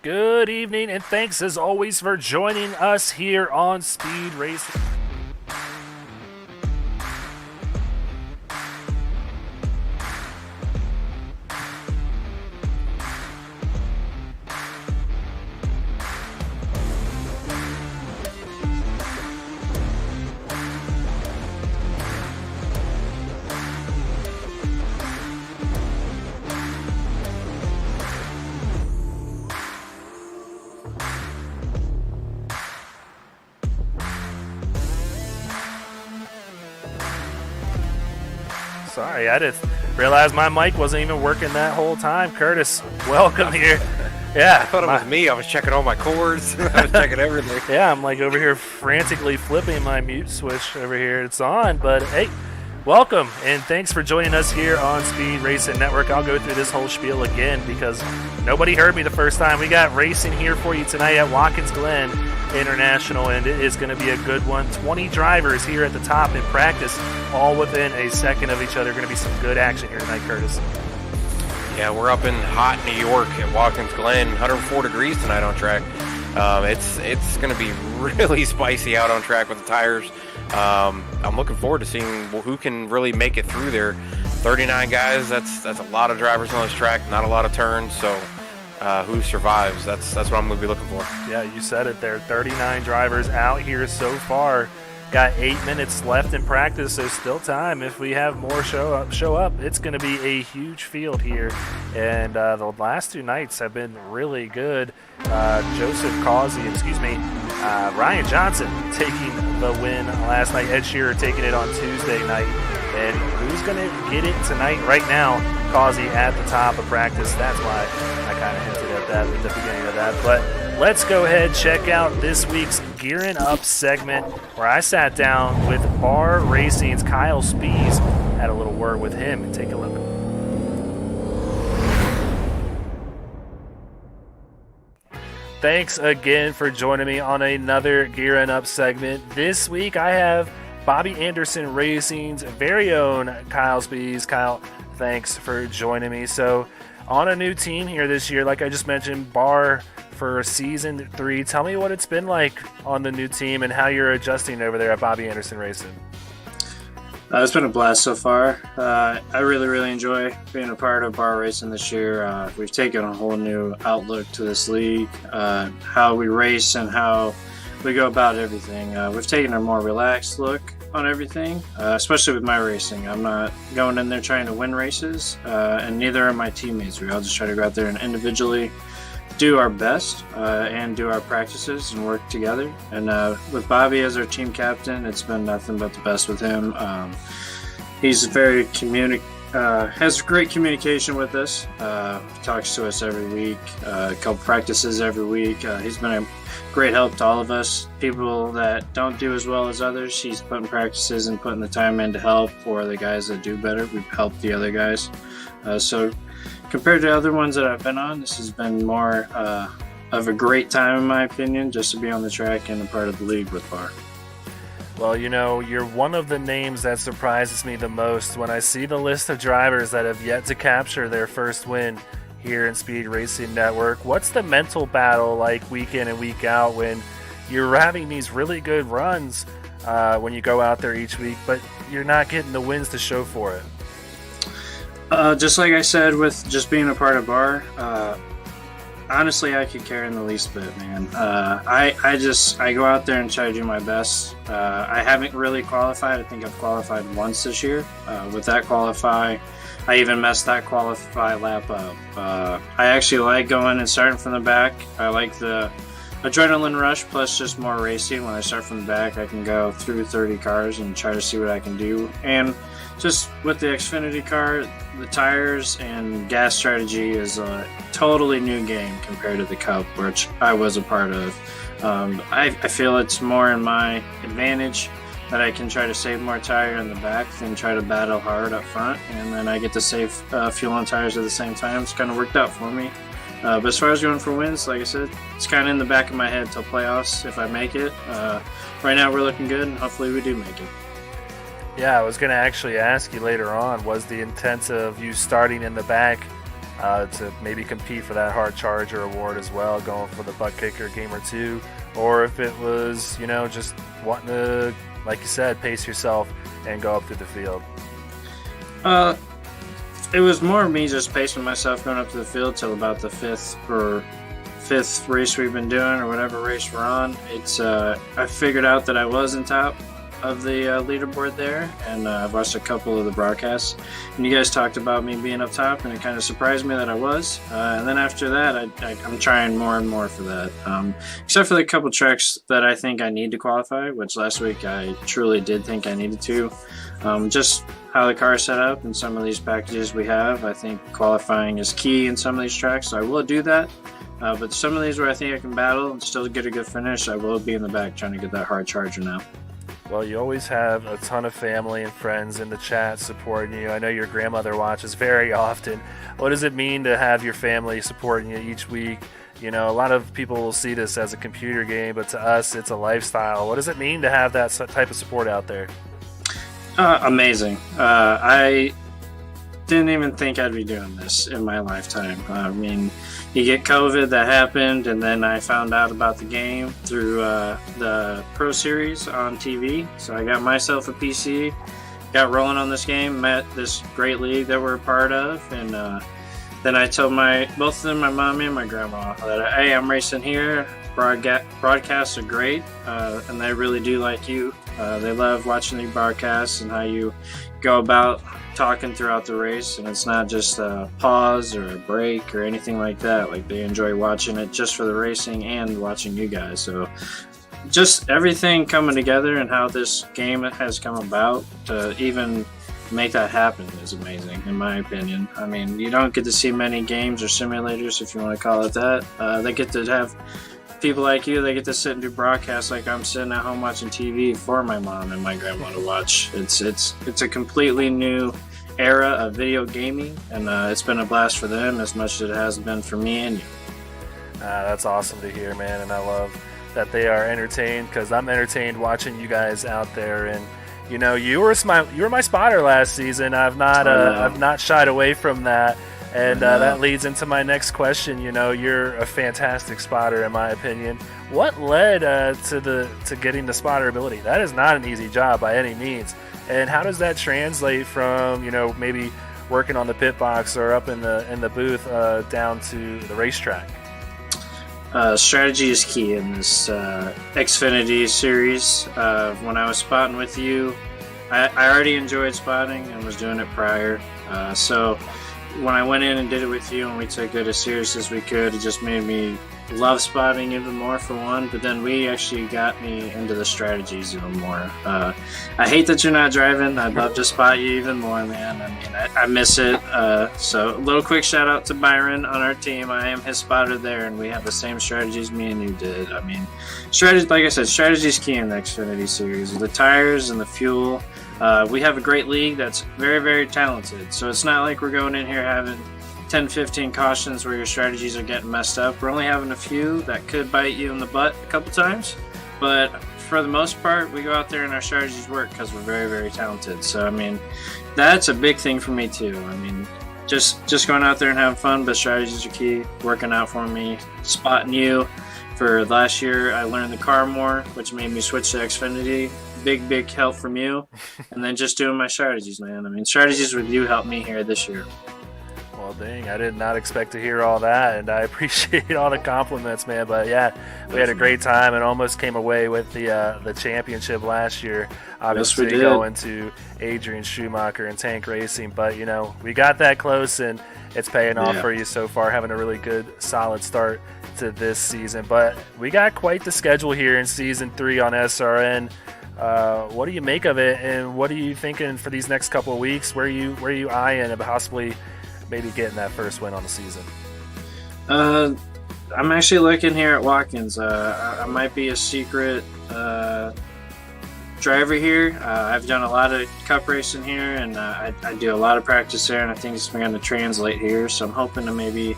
Good evening, and thanks as always for joining us here on Speed Racing. Sorry, I just realized my mic wasn't even working that whole time. Curtis, welcome here. Yeah. I thought it was me. I was checking all my cords. I was checking everything. Yeah, I'm like over here frantically flipping my mute switch over here. It's on, but hey, welcome, and thanks for joining us here on Speed Racing Network. I'll go through this whole spiel again because nobody heard me the first time. We got racing here for you tonight at Watkins Glen International, and it is going to be a good one. 20 drivers here at the top in practice, all within a second of each other. Going to be some good action here tonight, Curtis. Yeah, we're up in hot New York at Watkins Glen, 104 degrees tonight on track. It's going to be really spicy out on track with the tires. I'm looking forward to seeing who can really make it through there. 39 guys, that's a lot of drivers on this track, not a lot of turns, so who survives, that's what I'm going to be looking for. Yeah, you said it there, 39 drivers out here so far. Got 8 minutes left in practice, so still time. If we have more show up, it's going to be a huge field here. And the last 2 nights have been really good. Ryan Johnson taking the win last night. Ed Shearer taking it on Tuesday night. And who's going to get it tonight? Right now, Causey at the top of practice. That's why I kind of hinted at that at the beginning of that. But let's go ahead, check out this week's Gearing Up segment where I sat down with Bar Racing's Kyle Spees, had a little word with him, and take a look. Thanks again for joining me on another Gearing Up segment. This week I have Bobby Anderson Racing's very own Kyle Spees. Kyle, thanks for joining me. So on a new team here this year, like I just mentioned, Bar for season 3. Tell me what it's been like on the new team and how you're adjusting over there at Bobby Anderson Racing. It's been a blast so far. I really enjoy being a part of Bar Racing this year. We've taken a whole new outlook to this league, how we race and how we go about everything. We've taken a more relaxed look on everything, especially with my racing. I'm not going in there trying to win races, and neither are my teammates. We all just try to go out there and individually do our best and do our practices and work together. And with Bobby as our team captain, it's been nothing but the best with him. He's very has great communication with us. Talks to us every week, a couple practices every week. He's been a great help to all of us. People that don't do as well as others, he's putting practices and putting the time in to help. For the guys that do better, we've helped the other guys. So compared to other ones that I've been on, this has been more of a great time, in my opinion, just to be on the track and a part of the league with Bar. Well, you know, you're one of the names that surprises me the most when I see the list of drivers that have yet to capture their first win here in Speed Racing Network. What's the mental battle like week in and week out when you're having these really good runs when you go out there each week, but you're not getting the wins to show for it? Just like I said, with just being a part of Bar, honestly, I could care in the least bit, man. I go out there and try to do my best. I haven't really qualified. I think I've qualified once this year. With that qualify, I even messed that qualify lap up. I actually like going and starting from the back. I like the adrenaline rush plus just more racing. When I start from the back, I can go through 30 cars and try to see what I can do. And just with the Xfinity car, the tires and gas strategy is a totally new game compared to the Cup, which I was a part of. I feel it's more in my advantage that I can try to save more tire in the back than try to battle hard up front, and then I get to save fuel on tires at the same time. It's kind of worked out for me. But as far as going for wins, like I said, it's kind of in the back of my head till playoffs if I make it. Right now we're looking good, and hopefully we do make it. Yeah, I was going to actually ask you later on, was the intent of you starting in the back to maybe compete for that hard charger award as well, going for the butt kicker game or two, or if it was, just wanting to, like you said, pace yourself and go up through the field? It was more me just pacing myself going up to the field till about the fifth race we've been doing, or whatever race we're on. It's I figured out that I was in top of the leaderboard there, and I've watched a couple of the broadcasts, and you guys talked about me being up top, and it kind of surprised me that I was. And then after that, I'm trying more and more for that, except for the couple tracks that I think I need to qualify, which last week I truly did think I needed to. Just how the car is set up and some of these packages we have, I think qualifying is key in some of these tracks, so I will do that. But some of these where I think I can battle and still get a good finish, I will be in the back trying to get that hard charger now. Well, you always have a ton of family and friends in the chat supporting you. I know your grandmother watches very often. What does it mean to have your family supporting you each week? A lot of people will see this as a computer game, but to us, it's a lifestyle. What does it mean to have that type of support out there? Amazing. I didn't even think I'd be doing this in my lifetime. I mean, you get COVID, that happened, and then I found out about the game through the Pro Series on TV. So I got myself a PC, got rolling on this game, met this great league that we're a part of, and then I told both of them, my mom and my grandma, that hey, I'm racing here. Broadcasts are great, and they really do like you. They love watching the broadcasts and how you go about talking throughout the race, and it's not just a pause or a break or anything like that. Like, they enjoy watching it just for the racing and watching you guys. So just everything coming together and how this game has come about to even make that happen is amazing, in my opinion. I mean, you don't get to see many games or simulators, if you want to call it that. They get to have people like you. They get to sit and do broadcasts like I'm sitting at home watching TV for my mom and my grandma to watch. It's a completely new era of video gaming, and it's been a blast for them as much as it has been for me and you. That's awesome to hear, man, and I love that they are entertained, because I'm entertained watching you guys out there. And you were my spotter last season. I've not shied away from that. And that leads into my next question. You're a fantastic spotter, in my opinion. What led to getting the spotter ability? That is not an easy job by any means. And how does that translate from maybe working on the pit box or up in the booth down to the racetrack? Strategy is key in this Xfinity series. When I was spotting with you, I already enjoyed spotting and was doing it prior. So when I went in and did it with you and we took it as serious as we could, it just made me love spotting even more, for one, but then we actually got me into the strategies even more. I hate that you're not driving. I'd love to spot you even more, man. I mean, I miss it. So a little quick shout out to Byron on our team. I am his spotter there, and we have the same strategies me and you did. I mean, strategy, like I said, strategy is key in the Xfinity series. The tires and the fuel. We have a great league that's very, very talented. So it's not like we're going in here having 10, 15 cautions where your strategies are getting messed up. We're only having a few that could bite you in the butt a couple times. But for the most part, we go out there and our strategies work because we're very, very talented. So, I mean, that's a big thing for me too. I mean, just going out there and having fun, but strategies are key. Working out for me, spotting you. For last year, I learned the car more, which made me switch to Xfinity. Big help from you. And then just doing my strategies, man. I mean, strategies with you helped me here this year. Well, dang, I did not expect to hear all that, and I appreciate all the compliments, man. But yeah, we had a great time and almost came away with the championship last year. Obviously, yes, we did. Going to Adrian Schumacher and Tank Racing, but we got that close, and it's paying off for you so far, having a really good, solid start to this season. But we got quite the schedule here in Season 3 on SRN. What do you make of it, and what are you thinking for these next couple of weeks? Where are you eyeing and possibly maybe getting that first win on the season? I'm actually looking here at Watkins. I might be a secret driver here. I've done a lot of cup racing here, and I do a lot of practice there, and I think it's going to translate here. So I'm hoping to maybe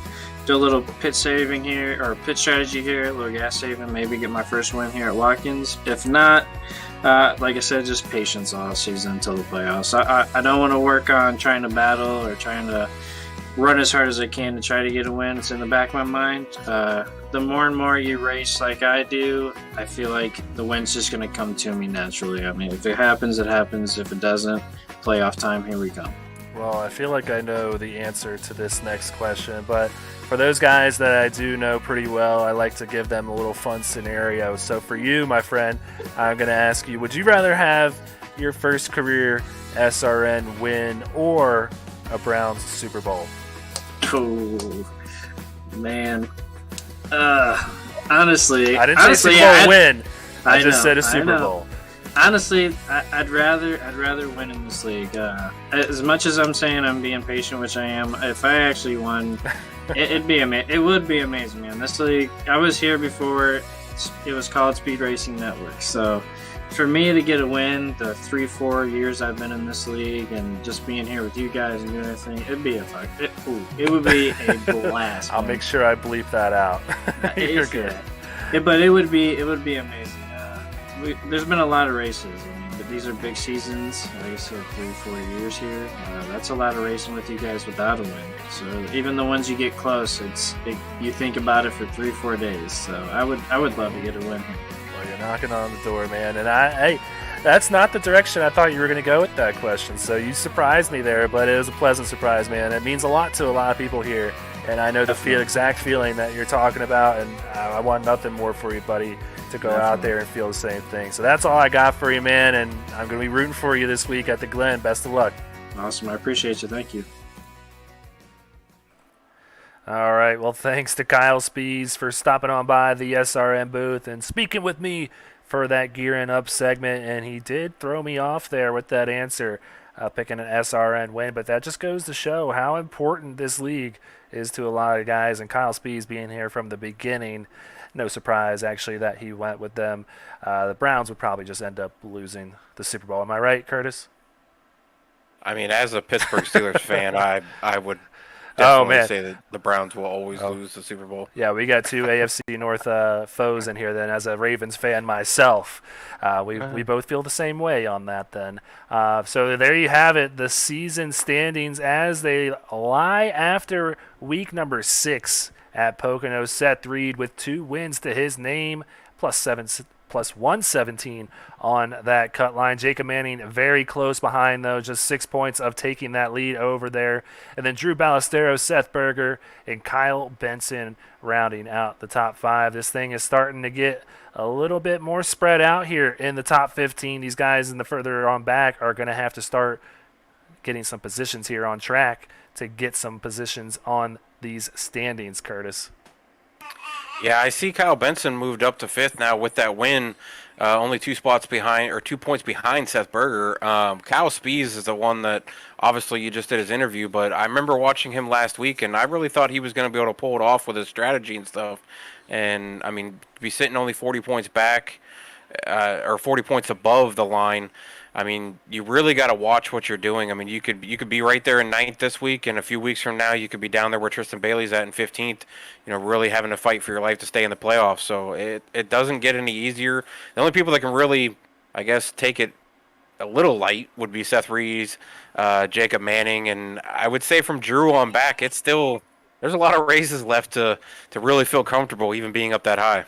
do a little pit saving here, or pit strategy here, a little gas saving, maybe get my first win here at Watkins. If not, like I said, just patience all season until the playoffs. I don't want to work on trying to battle or trying to run as hard as I can to try to get a win. It's in the back of my mind. The more and more you race like I do, I feel like the win's just going to come to me naturally. I mean, if it happens, it happens. If it doesn't, playoff time, here we come. Well, I feel like I know the answer to this next question, but for those guys that I do know pretty well, I like to give them a little fun scenario. So for you, my friend, I'm going to ask you, would you rather have your first career SRN win or a Browns Super Bowl? Oh, man. Honestly, I didn't say Super Bowl win. I just said a Super Bowl. Honestly, I'd rather win in this league. As much as I'm saying I'm being patient, which I am, if I actually won, it would be amazing, man. This league, I was here before it was called Speed Racing Network. So for me to get a win, the 3-4 years I've been in this league, and just being here with you guys and doing everything, it'd be it would be a blast. I'll make sure I bleep that out. You're good. But it would be amazing. There's been a lot of races, but these are big seasons. Like I said, 3-4 years here. That's a lot of racing with you guys without a win. So even the ones you get close, you think about it for 3-4 days. So I would love to get a win here. Well, you're knocking on the door, man. And hey, that's not the direction I thought you were going to go with that question. So you surprised me there, but it was a pleasant surprise, man. It means a lot to a lot of people here. And I know the exact feeling that you're talking about, and I want nothing more for you, buddy, to go out there and feel the same thing. So that's all I got for you, man, and I'm going to be rooting for you this week at the Glen. Best of luck. Awesome. I appreciate you. Thank you. All right. Well, thanks to Kyle Spees for stopping on by the SRN booth and speaking with me for that Gearing Up segment, and he did throw me off there with that answer, picking an SRN win, but that just goes to show how important this league is to a lot of guys, and Kyle Spees being here from the beginning, no surprise actually that he went with them. The Browns would probably just end up losing the Super Bowl. Am I right, Curtis? I mean, as a Pittsburgh Steelers fan, I would definitely say that the Browns will always lose the Super Bowl. Yeah, we got two AFC North foes in here then. As a Ravens fan myself, we both feel the same way on that then. So there you have it, the season standings as they lie after week number 6 at Pocono. Seth Reed with 2 wins to his name, plus 117 on that cut line. Jacob Manning very close behind, though, just 6 points of taking that lead over there. And then Drew Ballesteros, Seth Berger, and Kyle Benson rounding out the top 5. This thing is starting to get a little bit more spread out here in the top 15. These guys in the further on back are going to have to start getting some positions here on track to get some positions on these standings, Curtis. Yeah, I see Kyle Benson moved up to 5th now with that win, only 2 points behind Seth Berger. Kyle Spees is the one that obviously you just did his interview, but I remember watching him last week, and I really thought he was going to be able to pull it off with his strategy and stuff. And, I mean, to be sitting only 40 points back or 40 points above the line, I mean, you really got to watch what you're doing. I mean, you could be right there in 9th this week, and a few weeks from now, you could be down there where Tristan Bailey's at in 15th, really having to fight for your life to stay in the playoffs. So it doesn't get any easier. The only people that can really, I guess, take it a little light would be Seth Reed, Jacob Manning, and I would say from Drew on back, it's still, there's a lot of races left to really feel comfortable even being up that high.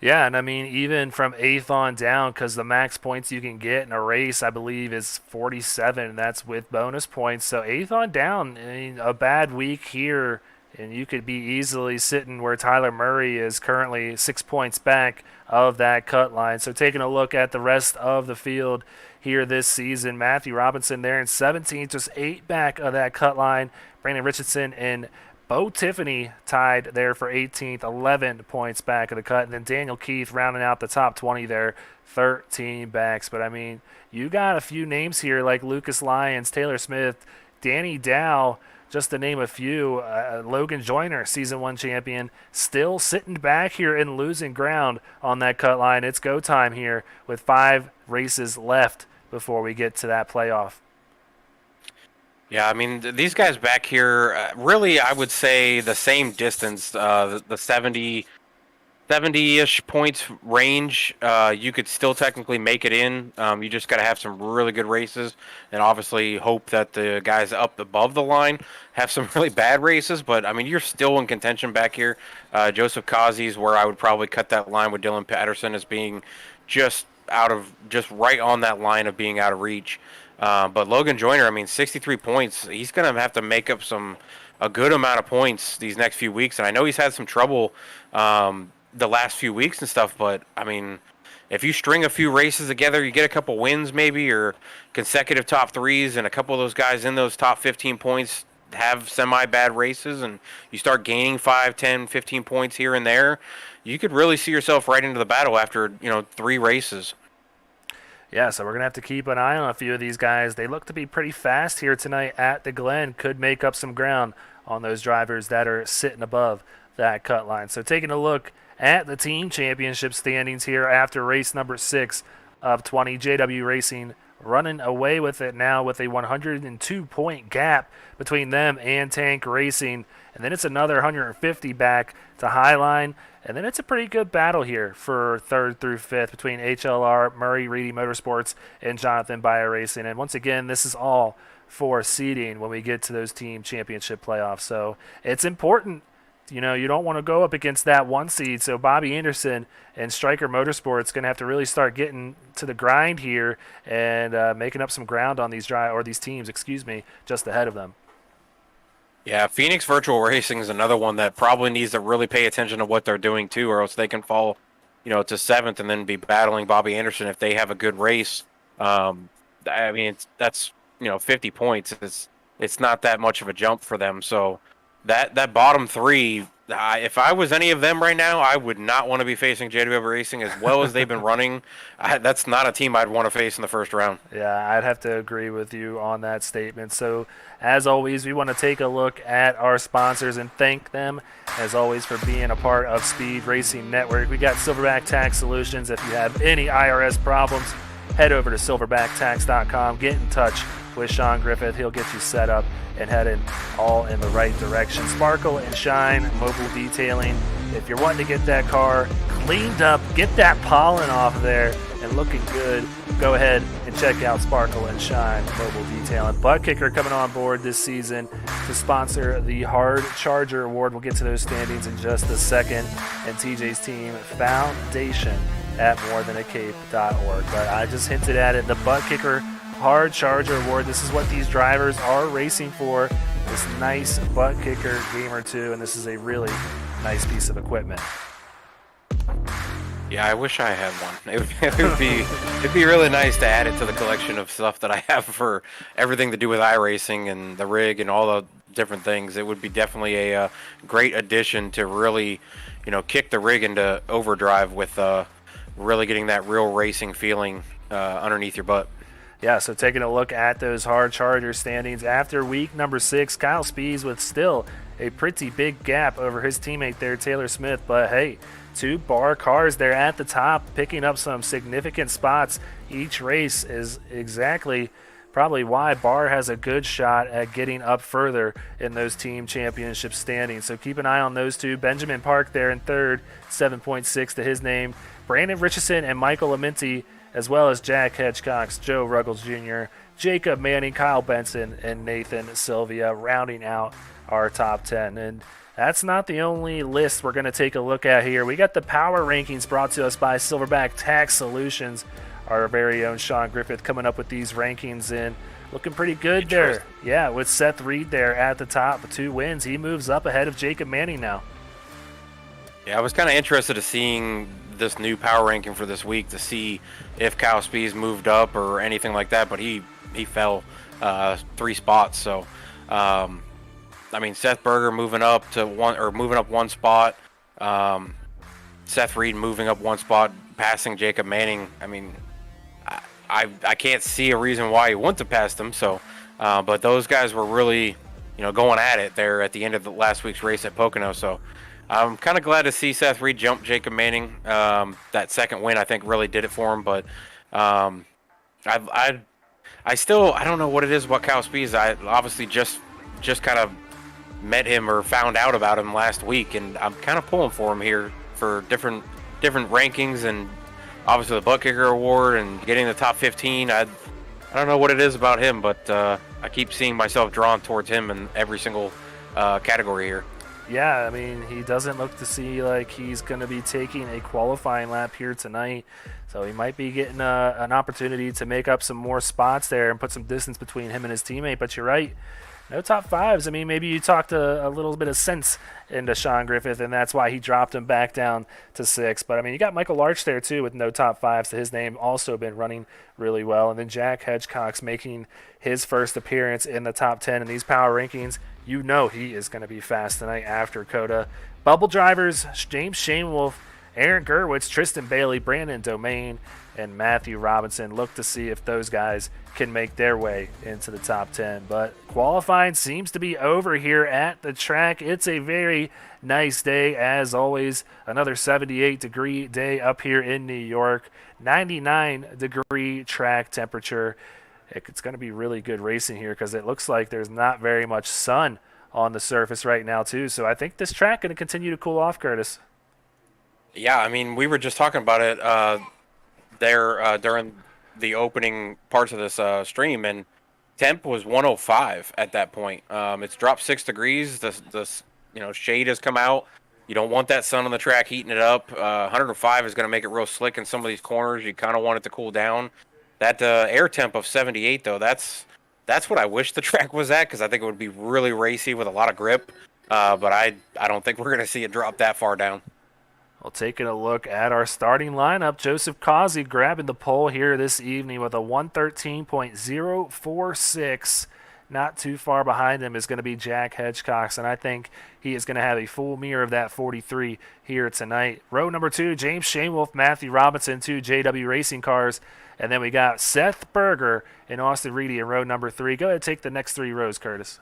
Yeah, and I mean, even from 8th on down, because the max points you can get in a race, I believe, is 47, and that's with bonus points. So 8th on down, I mean, a bad week here, and you could be easily sitting where Tyler Murray is currently 6 points back of that cut line. So taking a look at the rest of the field here this season, Matthew Robinson there in 17th, just 8 back of that cut line. Brandon Richardson and Bo Tiffany tied there for 18th, 11 points back of the cut. And then Daniel Keith rounding out the top 20 there, 13 backs. But, I mean, you got a few names here like Lucas Lyons, Taylor Smith, Danny Dow, just to name a few. Logan Joyner, Season 1 champion, still sitting back here and losing ground on that cut line. It's go time here with 5 races left before we get to that playoff. Yeah, I mean, these guys back here, really, I would say the same distance, the 70-ish points range. You could still technically make it in. You just got to have some really good races and obviously hope that the guys up above the line have some really bad races. But, I mean, you're still in contention back here. Joseph Kazi's where I would probably cut that line with Dylan Patterson as being just right on that line of being out of reach. But Logan Joyner, I mean, 63 points. He's going to have to make up a good amount of points these next few weeks. And I know he's had some trouble the last few weeks and stuff. But, I mean, if you string a few races together, you get a couple wins maybe or consecutive top threes and a couple of those guys in those top 15 points have semi-bad races and you start gaining 5, 10, 15 points here and there, you could really see yourself right into the battle after, 3 races. Yeah, so we're going to have to keep an eye on a few of these guys. They look to be pretty fast here tonight at the Glen. Could make up some ground on those drivers that are sitting above that cut line. So taking a look at the team championship standings here after race number 6 of 20. JW Racing running away with it now with a 102-point gap between them and Tank Racing. And then it's another 150 back to Highline. And then it's a pretty good battle here for 3rd through 5th between HLR, Murray Reedy Motorsports, and Jonathan Bayer Racing. And once again, this is all for seeding when we get to those team championship playoffs. So it's important. You don't want to go up against that 1 seed. So Bobby Anderson and Stryker Motorsports going to have to really start getting to the grind here and making up some ground on these teams, just ahead of them. Yeah, Phoenix Virtual Racing is another one that probably needs to really pay attention to what they're doing too, or else they can fall, to 7th and then be battling Bobby Anderson if they have a good race. I mean, that's 50 points. It's not that much of a jump for them. So that bottom 3, if I was any of them right now, I would not want to be facing JW Racing as well as they've been running. That's not a team I'd want to face in the first round. Yeah, I'd have to agree with you on that statement. So, as always, we want to take a look at our sponsors and thank them, as always, for being a part of Speed Racing Network. We got Silverback Tax Solutions. If you have any IRS problems, head over to silverbacktacks.com. Get in touch with Sean Griffith. He'll get you set up and headed all in the right direction. Sparkle and Shine Mobile Detailing. If you're wanting to get that car cleaned up, get that pollen off there and looking good, go ahead and check out Sparkle and Shine Mobile Detailing. Butt Kicker coming on board this season to sponsor the Hard Charger Award. We'll get to those standings in just a second. And TJ's team, Foundation at morethanAcape.org. But I just hinted at it, the Butt Kicker Hard Charger Award. This is what these drivers are racing for. This nice Butt Kicker Gamer 2, and this is a really nice piece of equipment. Yeah, I wish I had one. It'd be really nice to add it to the collection of stuff that I have for everything to do with iRacing and the rig and all the different things. It would be definitely a great addition to really, kick the rig into overdrive with really getting that real racing feeling underneath your butt. Yeah, so taking a look at those Hard Charger standings after week number 6, Kyle Spees with still a pretty big gap over his teammate there, Taylor Smith. But hey, 2 bar cars there at the top, picking up some significant spots. Each race is exactly probably why Barr has a good shot at getting up further in those team championship standings. So keep an eye on those 2. Benjamin Park there in 3rd, 7.6 to his name. Brandon Richardson and Michael Amenti, as well as Jack Hedgecox, Joe Ruggles Jr., Jacob Manning, Kyle Benson, and Nathan Sylvia rounding out our top 10. And that's not the only list we're going to take a look at here. We got the power rankings brought to us by Silverback Tax Solutions. Our very own Sean Griffith coming up with these rankings and looking pretty good there. Yeah, with Seth Reed there at the top with 2 wins. He moves up ahead of Jacob Manning now. Yeah, I was kind of interested in seeing this new power ranking for this week to see if Kyle Spees moved up or anything like that, but he fell 3 spots. So I mean, Seth Berger moving up one spot. Seth Reed moving up one spot, passing Jacob Manning. I mean, I can't see a reason why he wouldn't have passed him. So, but those guys were really, going at it there at the end of the last week's race at Pocono. So, I'm kind of glad to see Seth Reed jump Jacob Manning. That second win, I think, really did it for him. But I still don't know what it is about Kyle Spees. I obviously just kind of met him or found out about him last week, and I'm kind of pulling for him here for different rankings, and obviously the butt kicker award and getting the top 15. I don't know what it is about him, but I keep seeing myself drawn towards him in every single category here. Yeah, I mean, he doesn't look to see like he's going to be taking a qualifying lap here tonight. So he might be getting an opportunity to make up some more spots there and put some distance between him and his teammate. But you're right. No top fives. I mean, maybe you talked a little bit of sense into Sean Griffith, and that's why he dropped him back down to 6. But, I mean, you got Michael Larch there, too, with no top fives. So his name also been running really well. And then Jack Hedgecock's making his first appearance in the top 10 in these power rankings. You know he is going to be fast tonight after Coda. Bubble drivers, James Shanewolf, Aaron Gerwitz, Tristan Bailey, Brandon Domain, and Matthew Robinson. Look to see if those guys can make their way into the top 10. But qualifying seems to be over here at the track. It's a very nice day, as always. Another 78-degree day up here in New York. 99-degree track temperature. It's going to be really good racing here because it looks like there's not very much sun on the surface right now, too. So I think this track going to continue to cool off, Curtis. Yeah, I mean, we were just talking about it there during the opening parts of this stream, and temp was 105 at that point. It's dropped 6 degrees. The shade has come out. You don't want that sun on the track heating it up. 105 is going to make it real slick in some of these corners. You kind of want it to cool down. That air temp of 78, though, that's what I wish the track was at, because I think it would be really racy with a lot of grip. But I don't think we're going to see it drop that far down. Well, taking a look at our starting lineup, Joseph Causey grabbing the pole here this evening with a 113.046. Not too far behind him is going to be Jack Hedgecock, and I think he is going to have a full mirror of that 43 here tonight. Row number 2, James Shanewolf, Matthew Robinson, 2 JW Racing cars. And then we got Seth Berger and Austin Reedy in row number 3. Go ahead and take the next 3 rows, Curtis.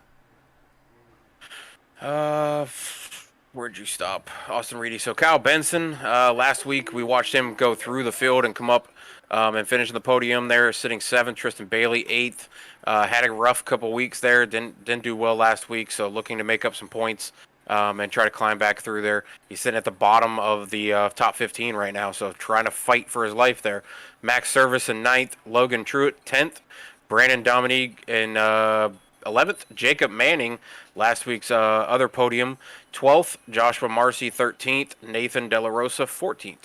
Where'd you stop? Austin Reedy. So Kyle Benson, last week we watched him go through the field and come up and finish in the podium there, sitting 7th. Tristan Bailey, 8th. Had a rough couple weeks there. Didn't do well last week, so looking to make up some points and try to climb back through there. He's sitting at the bottom of the top 15 right now, so trying to fight for his life there. Max Service in 9th. Logan Truitt, 10th. Brandon Dominique in 11th. Jacob Manning, last week's other podium, 12th. Joshua Marcy, 13th. Nathan De La Rosa, 14th.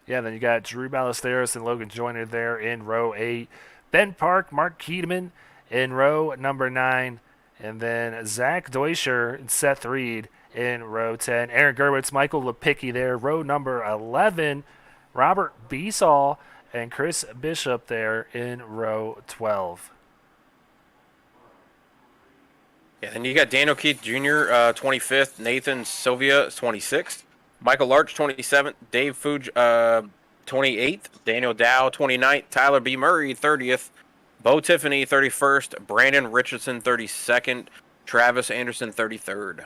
Yeah, then you got Drew Ballesteros and Logan Joyner there in row 8. Ben Park, Mark Keedeman in row number 9. And then Zach Deutscher and Seth Reed in row 10. Aaron Gerwitz, Michael Lepicki there, row number 11. Robert Beesall and Chris Bishop there in row 12. Yeah, then you got Daniel Keith Jr., 25th. Nathan Sylvia, 26th. Michael Larch, 27th. Dave Fuge, 28th. Daniel Dow, 29th. Tyler B. Murray, 30th. Bo Tiffany, 31st. Brandon Richardson, 32nd. Travis Anderson, 33rd.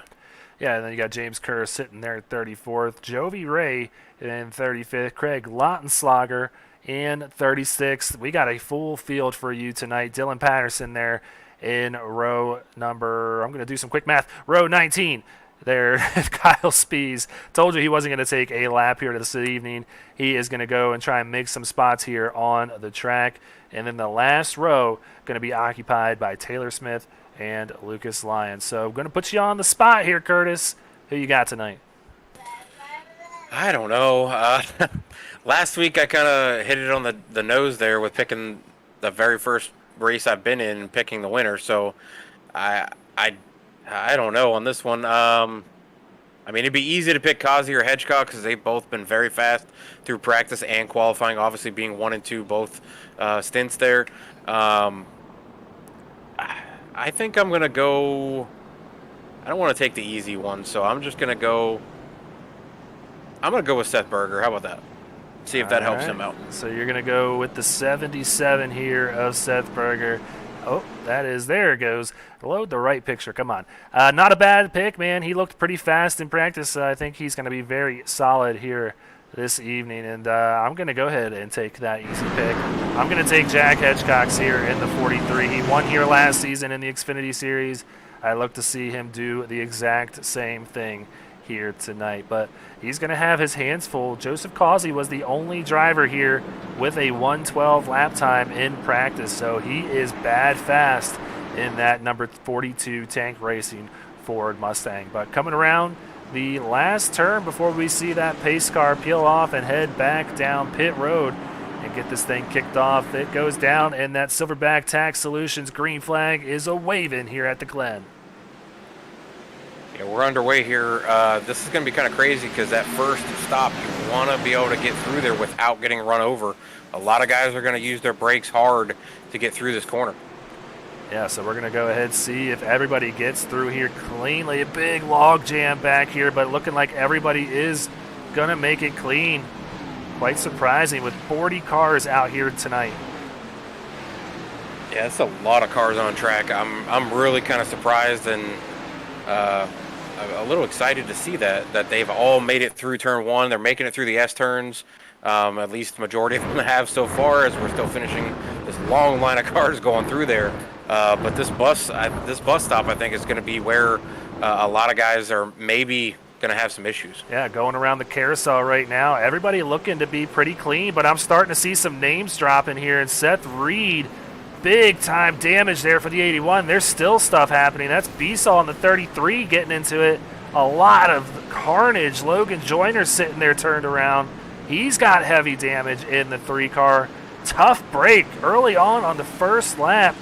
Yeah, and then you got James Kerr sitting there at 34th. Jovi Ray in 35th. Craig Lautenslager in 36th. We got a full field for you tonight. Dylan Patterson there in row number, I'm going to do some quick math, row 19. There, Kyle Spees. Told you he wasn't going to take a lap here this evening. He is going to go and try and make some spots here on the track. And then the last row going to be occupied by Taylor Smith and Lucas Lyons. So I'm going to put you on the spot here, Curtis. Who you got tonight? I don't know. Last week I kind of hit it on the nose there with picking the very first race I've been in and picking the winner. So I don't know on this one. I mean, it'd be easy to pick Causey or Hedgecock because they've both been very fast through practice and qualifying, obviously being 1 and 2 both stints there. I think I'm going to go I don't want to take the easy one, so I'm just going to go. I'm going to go with Seth Berger. How about that? See if that helps him out. So you're going to go with the 77 here of Seth Berger. Oh, there it goes. Load the right picture. Come on. Not a bad pick, man. He looked pretty fast in practice. I think he's going to be very solid here this evening. And I'm going to go ahead and take that easy pick. I'm going to take Jack Hedgecox here in the 43. He won here last season in the Xfinity Series. I look to see him do the exact same thing here tonight, but he's going to have his hands full. Joseph Causey was the only driver here with a 1:12 lap time in practice, so he is bad fast in that number 42 Tank Racing Ford Mustang. But coming around the last turn before we see that pace car peel off and head back down pit road and get this thing kicked off, it goes down, and that Silverback Tax Solutions green flag is a waving here at the Glen. Yeah, we're underway here. This is going to be kind of crazy because that first stop, you want to be able to get through there without getting run over. A lot of guys are going to use their brakes hard to get through this corner. Yeah, so we're going to go ahead and see if everybody gets through here cleanly. A big log jam back here, but looking like everybody is going to make it clean. Quite surprising with 40 cars out here tonight. Yeah, it's a lot of cars on track. I'm really kind of surprised and a little excited to see that they've all made it through turn one. They're making it through the S turns. At least the majority of them have so far, as we're still finishing this long line of cars going through there. But this bus stop, I think, is going to be where a lot of guys are maybe going to have some issues. Yeah, going around the carousel right now. Everybody looking to be pretty clean, but I'm starting to see some names dropping here. And Seth Reed, big time damage there for the 81. There's still stuff happening. That's Beasall in the 33 getting into it. A lot of carnage. Logan Joyner sitting there turned around. He's got heavy damage in the 3 car. Tough break early on the first lap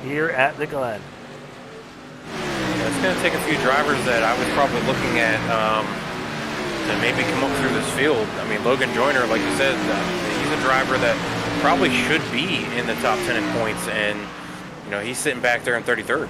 here at the Glen. Yeah, it's going to take a few drivers that I was probably looking at to maybe come up through this field. I mean, Logan Joyner, like you said, he's a driver that probably should be in the top 10 in points, and he's sitting back there in 33rd.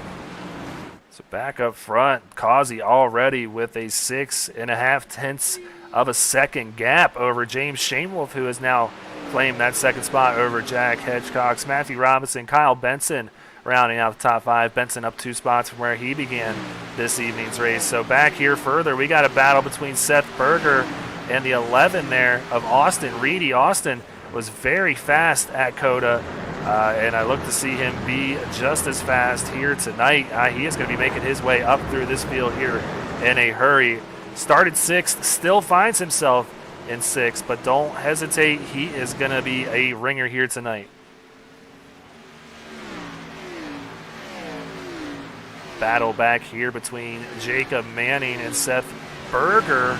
So back up front, Causey already with a 6.5 tenths of a second gap over James Shanewolf, who has now claimed that second spot over Jack Hedgecox. Matthew Robinson, Kyle Benson rounding out the top 5. Benson up 2 spots from where he began this evening's race. So back here further, we got a battle between Seth Berger and the 11 there of Austin Reedy. Austin was very fast at COTA, and I look to see him be just as fast here tonight. He is going to be making his way up through this field here in a hurry. Started 6th, still finds himself in 6th, but don't hesitate. He is going to be a ringer here tonight. Battle back here between Jacob Manning and Seth Berger.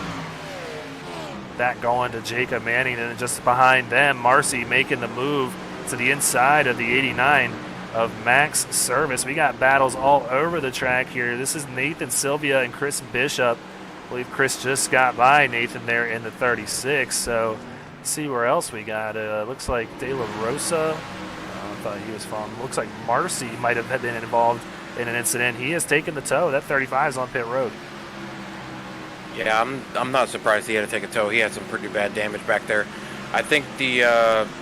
That going to Jacob Manning, and just behind them, Marcy making the move to the inside of the 89 of Max Service. We got battles all over the track here. This is Nathan Sylvia and Chris Bishop. I believe Chris just got by Nathan there in the 36. So let's see where else we got. Looks like De La Rosa. I thought he was falling. Looks like Marcy might have been involved in an incident. He has taken the tow. That 35 is on pit road. Yeah, I'm not surprised he had to take a tow. He had some pretty bad damage back there. I think the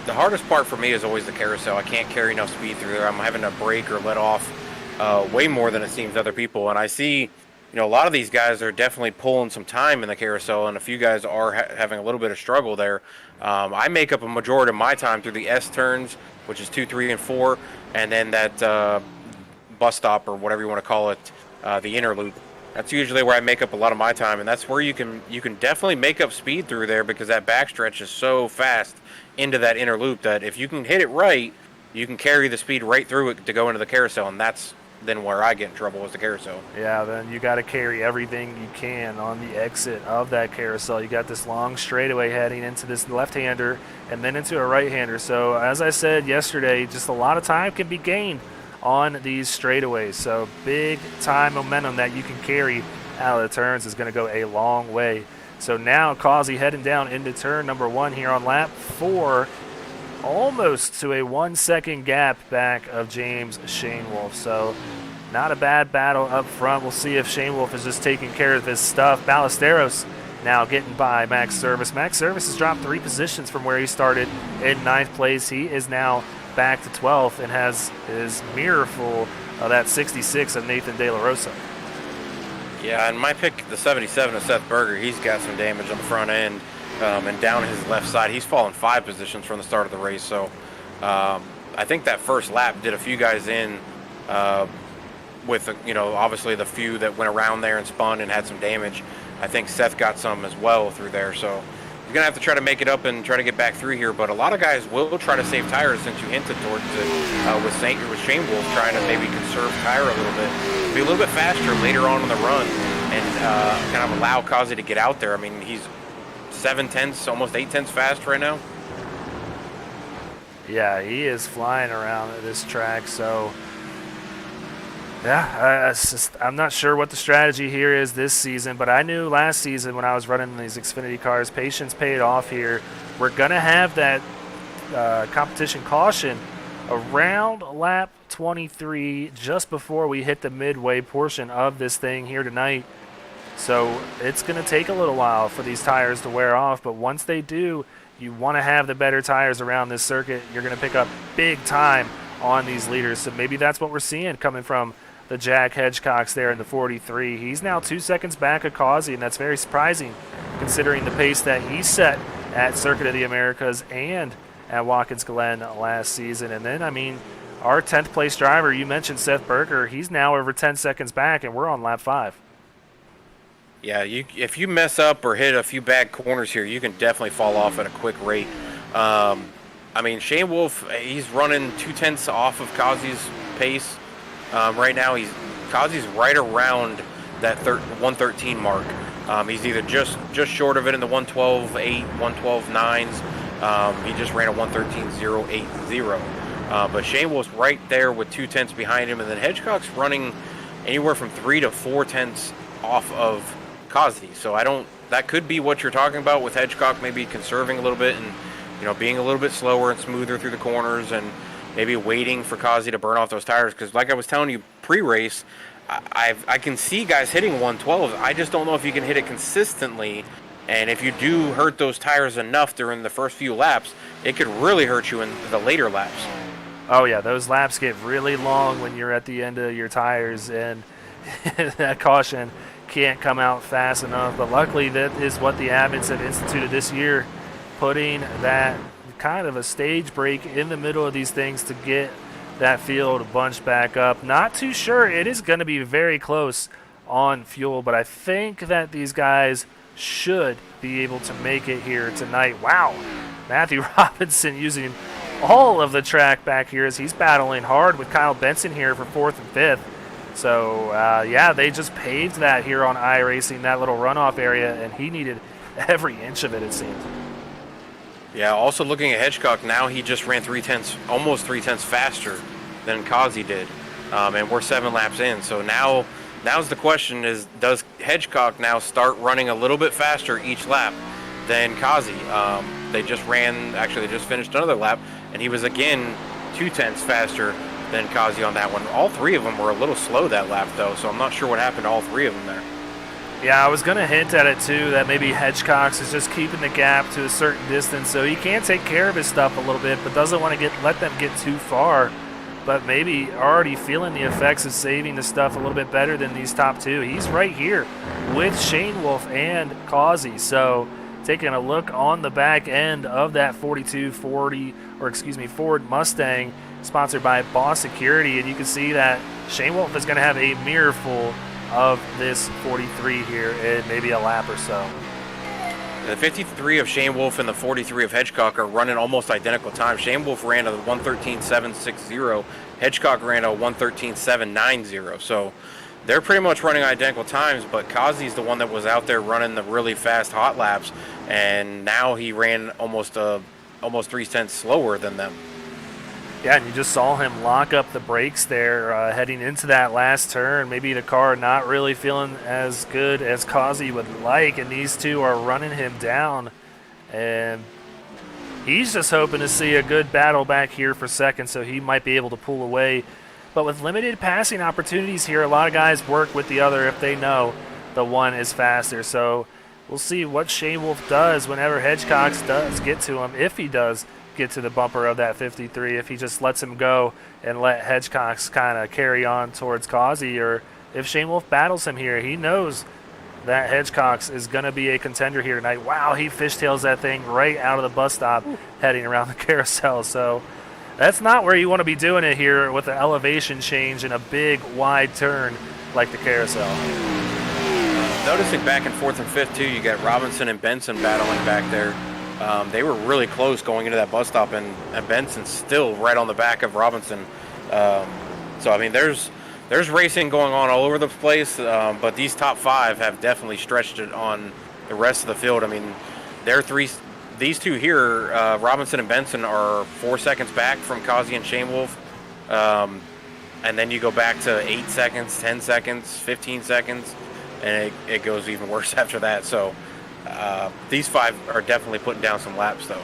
hardest part for me is always the carousel. I can't carry enough speed through there. I'm having to brake or let off way more than it seems to other people. And I see, a lot of these guys are definitely pulling some time in the carousel, and a few guys are having a little bit of struggle there. I make up a majority of my time through the S turns, which is 2, 3, and 4, and then that bus stop, or whatever you want to call it, the inner loop. That's usually where I make up a lot of my time, and that's where you can definitely make up speed through there, because that backstretch is so fast into that inner loop that if you can hit it right, you can carry the speed right through it to go into the carousel, and that's then where I get in trouble is the carousel. Yeah, then you got to carry everything you can on the exit of that carousel. You got this long straightaway heading into this left-hander and then into a right-hander. So as I said yesterday, just a lot of time can be gained on these straightaways. So big time momentum that you can carry out of the turns is going to go a long way. So now Causey heading down into turn number 1 here on lap 4, almost to a 1 second gap back of James Shanewolf. So not a bad battle up front. We'll see if Shane Wolf is just taking care of his stuff. Ballesteros now getting by Max Service. Max Service has dropped 3 positions from where he started in 9th place. He is now back to 12th and has his mirror full of that 66 of Nathan De La Rosa. Yeah, and my pick, the 77 of Seth Berger, he's got some damage on the front end and down his left side. He's fallen 5 positions from the start of the race. So I think that first lap did a few guys in with, obviously the few that went around there and spun and had some damage. I think Seth got some as well through there. So you're going to have to try to make it up and try to get back through here. But a lot of guys will try to save tires, since you hinted towards it with Shane Wolf trying to maybe conserve tire a little bit. Be a little bit faster later on in the run and kind of allow Kazi to get out there. I mean, he's 7/10, almost 8/10 fast right now. Yeah, he is flying around this track. So yeah, I'm not sure what the strategy here is this season, but I knew last season when I was running these Xfinity cars, patience paid off here. We're going to have that competition caution around lap 23, just before we hit the midway portion of this thing here tonight. So it's going to take a little while for these tires to wear off, but once they do, you want to have the better tires around this circuit. You're going to pick up big time on these leaders. So maybe that's what we're seeing coming from the Jack Hedgecox there in the 43. He's now 2 seconds back of Causey, and that's very surprising considering the pace that he set at Circuit of the Americas and at Watkins Glen last season. And then, I mean, our 10th place driver, you mentioned Seth Berger, he's now over 10 seconds back, and we're on lap 5. Yeah, if you mess up or hit a few bad corners here, you can definitely fall off at a quick rate. I mean, Shane Wolf, he's running 2/10 off of Kazi's pace. Right now, Kazi's right around that 113 mark. He's either just short of it in the 112.8, 112.9s. He just ran a 113.080. But Shane Wolf's right there with 2/10 behind him, and then Hedgecock's running anywhere from 3 to 4/10 off of Kazi. So that could be what you're talking about with Hedgecock maybe conserving a little bit and being a little bit slower and smoother through the corners and maybe waiting for Kazi to burn off those tires. Because like I was telling you pre-race, I can see guys hitting 112. I just don't know if you can hit it consistently. And if you do hurt those tires enough during the first few laps, it could really hurt you in the later laps. Oh yeah, those laps get really long when you're at the end of your tires, and that caution can't come out fast enough. But luckily, that is what the Abbots have instituted this year, putting that kind of a stage break in the middle of these things to get that field bunched back up. Not too sure. It is going to be very close on fuel, but I think that these guys should be able to make it here tonight. Wow, Matthew Robinson using all of the track back here as he's battling hard with Kyle Benson here for 4th and 5th. So, yeah, they just paved that here on iRacing, that little runoff area, and he needed every inch of it, it seems. Yeah, also looking at Hedgecock now, he just ran almost 3/10 faster than Kazi did, and we're 7 laps in. So now's the question is, does Hedgecock now start running a little bit faster each lap than Kazi? They just finished another lap, and he was again 2/10 faster than Kazi on that one. All 3 of them were a little slow that lap, though, so I'm not sure what happened to all 3 of them there. Yeah, I was going to hint at it, too, that maybe Hedgecox is just keeping the gap to a certain distance so he can take care of his stuff a little bit, but doesn't want to let them get too far. But maybe already feeling the effects of saving the stuff a little bit better than these top 2. He's right here with Shane Wolf and Causey. So taking a look on the back end of that Ford Mustang, sponsored by Boss Security, and you can see that Shane Wolf is going to have a mirror full of this 43 here in maybe a lap or so. The 53 of Shane Wolf and the 43 of Hedgecock are running almost identical times. Shane Wolf ran a 113.760. Hedgecock ran a 113.790. So they're pretty much running identical times, but Kazi's the one that was out there running the really fast hot laps, and now he ran almost 3/10 slower than them. Yeah, and you just saw him lock up the brakes there heading into that last turn. Maybe the car not really feeling as good as Causey would like, and these two are running him down. And he's just hoping to see a good battle back here for second, so he might be able to pull away But with limited passing opportunities here, a lot of guys work with the other if they know the one is faster. So we'll see what Shane Wolf does whenever Hedgecox does get to him, if he does get to the bumper of that 53, if he just lets him go and let Hedgecox kind of carry on towards Causey, or if Shane Wolf battles him here. He knows that Hedgecox is going to be a contender here tonight. Wow, he fishtails that thing right out of the bus stop heading around the carousel. So that's not where you want to be doing it here with an elevation change and a big wide turn like the carousel. Noticing back and forth and fifth, too, you got Robinson and Benson battling back there. They were really close going into that bus stop, and Benson's still right on the back of Robinson. So, I mean, there's racing going on all over the place, but these top five have definitely stretched it on the rest of the field. I mean, these two here, Robinson and Benson, are 4 seconds back from Causey and Shane Wolf. And then you go back to 8 seconds, 10 seconds, 15 seconds, and it goes even worse after that. So these five are definitely putting down some laps, though.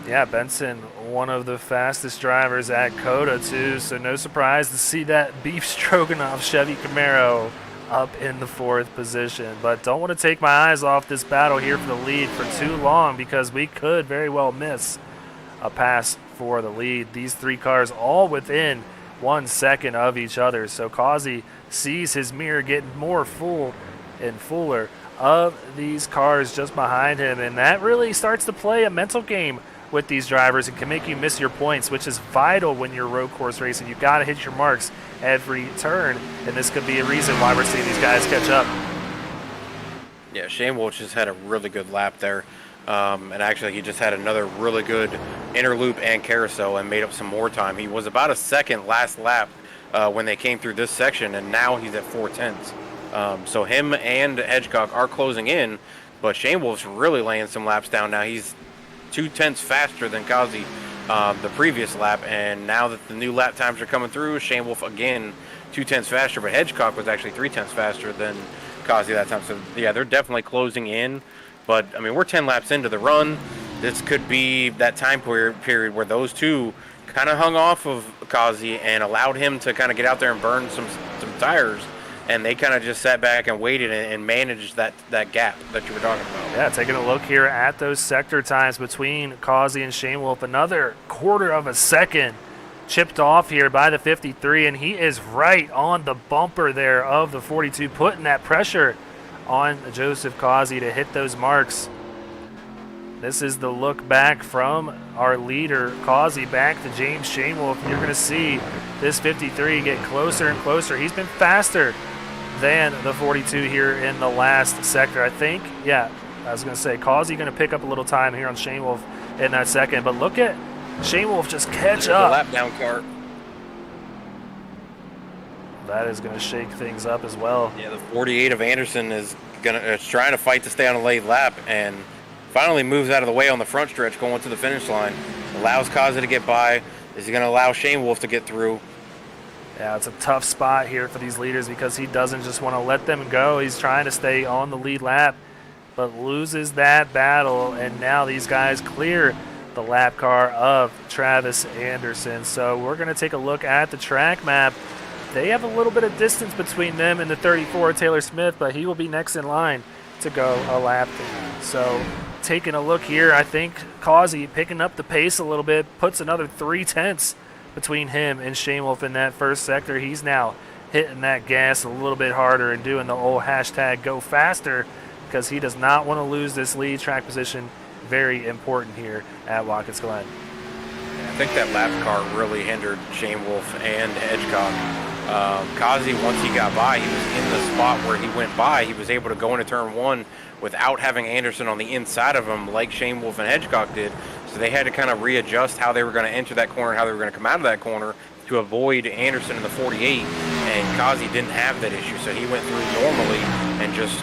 Yeah, Benson, one of the fastest drivers at COTA, too, so no surprise to see that beef stroganoff Chevy Camaro up in the fourth position. But don't want to take my eyes off this battle here for the lead for too long, because we could very well miss a pass for the lead. These three cars all within 1 second of each other, so Causey sees his mirror getting more full and fuller of these cars just behind him, and that really starts to play a mental game with these drivers and can make you miss your points, which is vital when you're road course racing. You've got to hit your marks every turn, and this could be a reason why we're seeing these guys catch up. Yeah, Shane Wolf just had a really good lap there, and actually he just had another really good inner loop and carousel and made up some more time. He was about a second last lap when they came through this section, and now he's at 4/10. So him and Hedgecock are closing in, but Shane Wolf's really laying some laps down now. He's 2/10 faster than Causey the previous lap, and now that the new lap times are coming through, Shane Wolf again 2/10 faster, but Hedgecock was actually 3/10 faster than Causey that time. So yeah, they're definitely closing in, but I mean, we're 10 laps into the run. This could be that time period where those two kind of hung off of Causey and allowed him to kind of get out there and burn some tires, and they kind of just sat back and waited and managed that gap that you were talking about. Yeah, taking a look here at those sector times between Causey and Shane Wolf, another quarter of a second chipped off here by the 53, and he is right on the bumper there of the 42, putting that pressure on Joseph Causey to hit those marks. This is the look back from our leader, Causey, back to James Shane Wolf. You're going to see this 53 get closer and closer. He's been faster than the 42 here in the last sector, I think. Yeah, I was going to say, Causey going to pick up a little time here on Shane Wolf in that second. But look at Shane Wolf just catch up. The lap down car. That is going to shake things up as well. Yeah, the 48 of Anderson is trying to fight to stay on a late lap, and finally moves out of the way on the front stretch going to the finish line. Allows Causey to get by. Is he going to allow Shane Wolf to get through? Yeah, it's a tough spot here for these leaders because he doesn't just want to let them go. He's trying to stay on the lead lap, but loses that battle, and now these guys clear the lap car of Travis Anderson. So we're going to take a look at the track map. They have a little bit of distance between them and the 34, Taylor Smith, but he will be next in line to go a lap down. So taking a look here, I think Causey picking up the pace a little bit, puts another 3/10 between him and Shane Wolf in that first sector. He's now hitting that gas a little bit harder and doing the old hashtag go faster because he does not want to lose this lead track position. Very important here at Watkins Glen. I think that lap car really hindered Shane Wolf and Hedgecock. Causey, once he got by, he was in the spot where he went by. He was able to go into turn one without having Anderson on the inside of him like Shane Wolf and Hedgecock did. So they had to kind of readjust how they were going to enter that corner, how they were going to come out of that corner to avoid Anderson in the 48. And Causey didn't have that issue, so he went through normally and just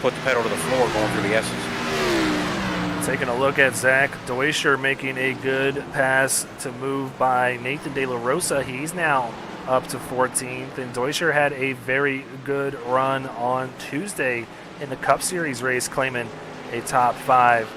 put the pedal to the floor going through the S's. Taking a look at Zach Deutscher making a good pass to move by Nathan De La Rosa. He's now up to 14th, and Deutscher had a very good run on Tuesday in the Cup Series race, claiming a top 5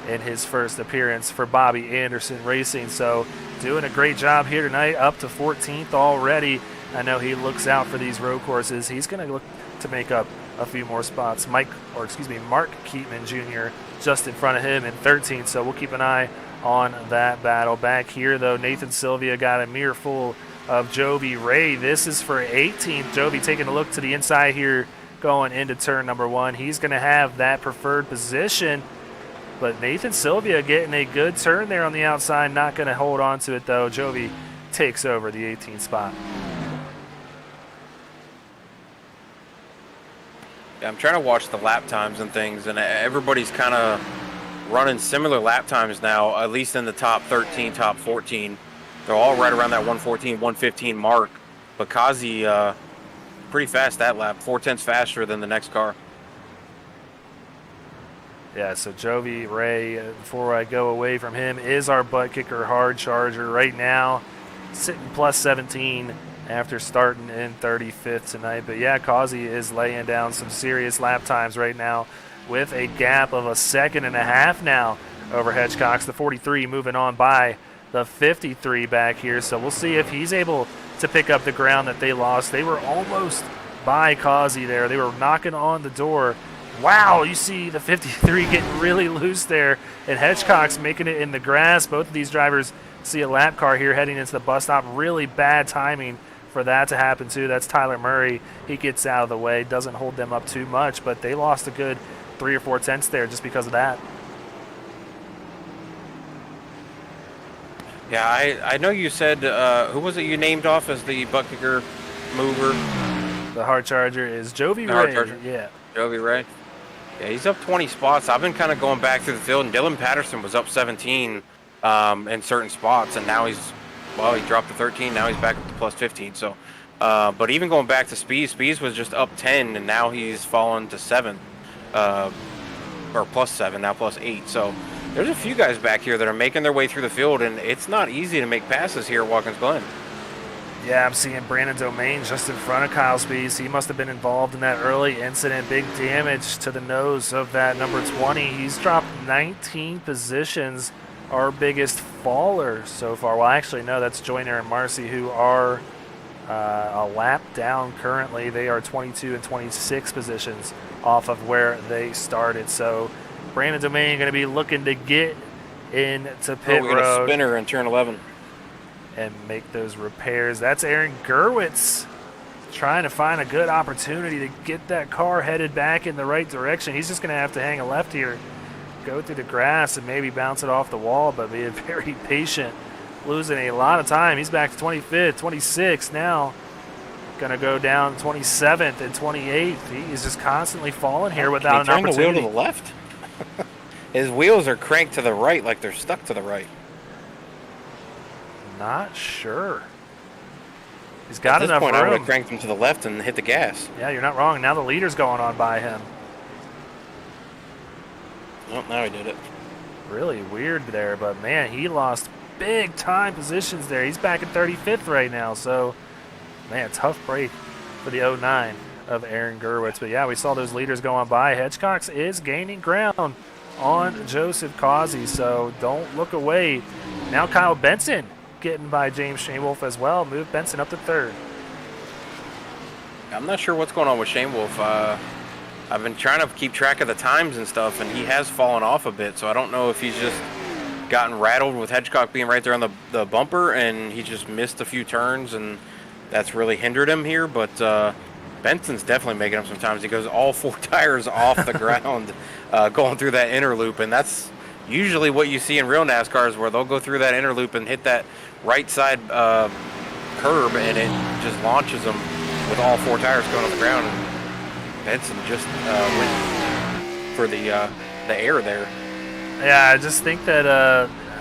in his first appearance for Bobby Anderson Racing. So doing a great job here tonight, up to 14th already. I know he looks out for these road courses. He's going to look to make up a few more spots. Mark Keatman Jr. just in front of him in 13th, so we'll keep an eye on that battle. Back here, though, Nathan Sylvia got a mirror full of Jovi Ray. This is for 18th. Jovi taking a look to the inside here going into turn number 1. He's going to have that preferred position, but Nathan Sylvia getting a good turn there on the outside. Not going to hold on to it, though. Jovi takes over the 18th spot. Yeah, I'm trying to watch the lap times and things, and everybody's kind of running similar lap times now, at least in the top 13, top 14. They're all right around that 114, 115 mark. But Kazi, pretty fast that lap, 4/10 faster than the next car. Yeah, so Jovi Ray, before I go away from him, is our butt kicker hard charger right now, sitting plus 17 after starting in 35th tonight. But yeah, Kazi is laying down some serious lap times right now with a gap of 1.5 seconds now over Hedgecock's. The 43 moving on by the 53 back here. So we'll see if he's able to pick up the ground that they lost. They were almost by Kazi there. They were knocking on the door. Wow, you see the 53 getting really loose there, and Hedgecock's making it in the grass. Both of these drivers see a lap car here heading into the bus stop. Really bad timing for that to happen too. That's Tyler Murray. He gets out of the way, doesn't hold them up too much, but they lost a good 3 or 4 tenths there just because of that. Yeah, I know you said, who was it you named off as the butt kicker mover? The hard charger is Jovi Ray. Hard charger. Yeah. Jovi Ray. Yeah, he's up 20 spots. I've been kind of going back through the field, and Dylan Patterson was up 17 in certain spots, and now he dropped to 13. Now he's back up to plus 15. So, but even going back to Spees was just up 10, and now he's fallen to 7, or plus 7, now plus 8. So there's a few guys back here that are making their way through the field, and it's not easy to make passes here at Watkins Glen. Yeah, I'm seeing Brandon Domain just in front of Kyle Spees. He must have been involved in that early incident. Big damage to the nose of that number 20. He's dropped 19 positions, our biggest faller so far. Well, actually, no, that's Joyner and Marcy, who are a lap down currently. They are 22 and 26 positions off of where they started. So Brandon Domain going to be looking to get into pit we got road. a spinner in turn 11. And make those repairs. That's Aaron Gerwitz trying to find a good opportunity to get that car headed back in the right direction. He's just going to have to hang a left here, go through the grass, and maybe bounce it off the wall, but be very patient, losing a lot of time. He's back to 25th, 26th now. Going to go down 27th and 28th. He is just constantly falling here without an opportunity. Turn the wheel to the left? His wheels are cranked to the right like they're stuck to the right. Not sure. He's got enough room. At this point, I would have room. cranked him to the left and hit the gas. Yeah, you're not wrong. Now the leader's going on by him. Well, now he did it. Really weird there, but man, he lost big time positions there. He's back in 35th right now, so man, tough break for the 09 of Aaron Gerwitz. But yeah, we saw those leaders go on by. Hedgecock's is gaining ground on Joseph Causey, so don't look away. Now Kyle Benson getting by James Shane Wolf as well. Move Benson up to 3rd. I'm not sure what's going on with Shane Wolf. I've been trying to keep track of the times and stuff, and he has fallen off a bit, so I don't know if he's just gotten rattled with Hedgecock being right there on the bumper, and he just missed a few turns, and that's really hindered him here. But Benson's definitely making up some times. He goes all 4 tires off the ground going through that inner loop, and that's usually what you see in real NASCARs, where they'll go through that inner loop and hit that right side curb, and it just launches them with all 4 tires going on the ground. And Benson just went for the air there. Yeah, I just think that,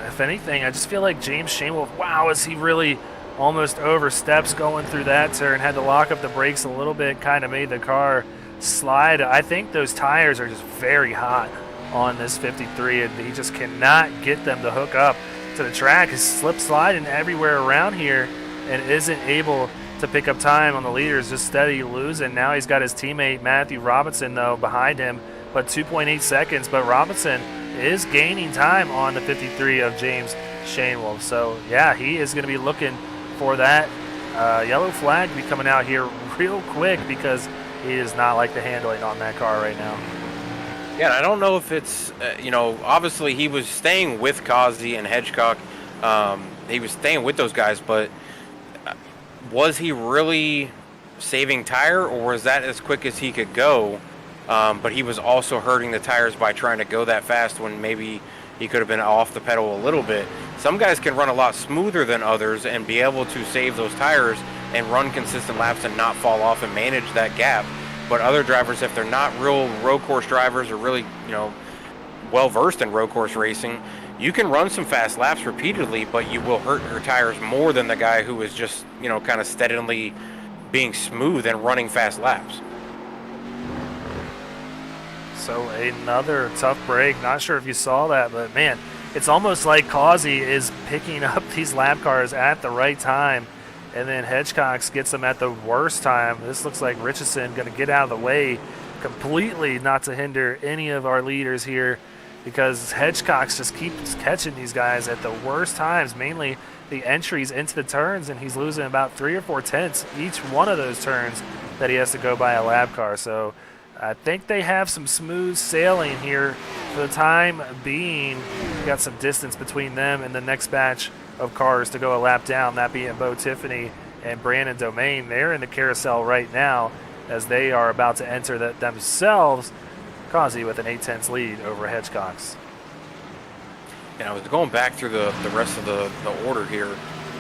if anything, I just feel like James Shane Wolf, wow, is he really almost oversteps going through that turn, had to lock up the brakes a little bit, kind of made the car slide. I think those tires are just very hot on this 53, and he just cannot get them to hook up to the track. He's slip sliding everywhere around here and isn't able to pick up time on the leaders, just steady losing. Now he's got his teammate Matthew Robinson, though, behind him, but 2.8 seconds. But Robinson is gaining time on the 53 of James Shanewolf. So, yeah, he is going to be looking for that yellow flag to be coming out here real quick because he does not like the handling on that car right now. Yeah, and I don't know if it's, obviously he was staying with Causey and Hedgecock. He was staying with those guys, but was he really saving tire, or was that as quick as he could go? But he was also hurting the tires by trying to go that fast when maybe he could have been off the pedal a little bit. Some guys can run a lot smoother than others and be able to save those tires and run consistent laps and not fall off and manage that gap. But other drivers, if they're not real road course drivers or really, well versed in road course racing, you can run some fast laps repeatedly, but you will hurt your tires more than the guy who is just, kind of steadily being smooth and running fast laps. So another tough break. Not sure if you saw that, but man, it's almost like Causey is picking up these lap cars at the right time, and then Hedgecox gets them at the worst time. This looks like Richardson going to get out of the way completely, not to hinder any of our leaders here, because Hedgecox just keeps catching these guys at the worst times, mainly the entries into the turns, and he's losing about 3 or 4 tenths each one of those turns that he has to go by a lap car. So I think they have some smooth sailing here for the time being. Got some distance between them and the next batch of cars to go a lap down, that being Bo Tiffany and Brandon Domain. They're in the carousel right now as they are about to enter that themselves. Causey with an 8/10 lead over Hedgecox. And I was going back through the rest of the order here,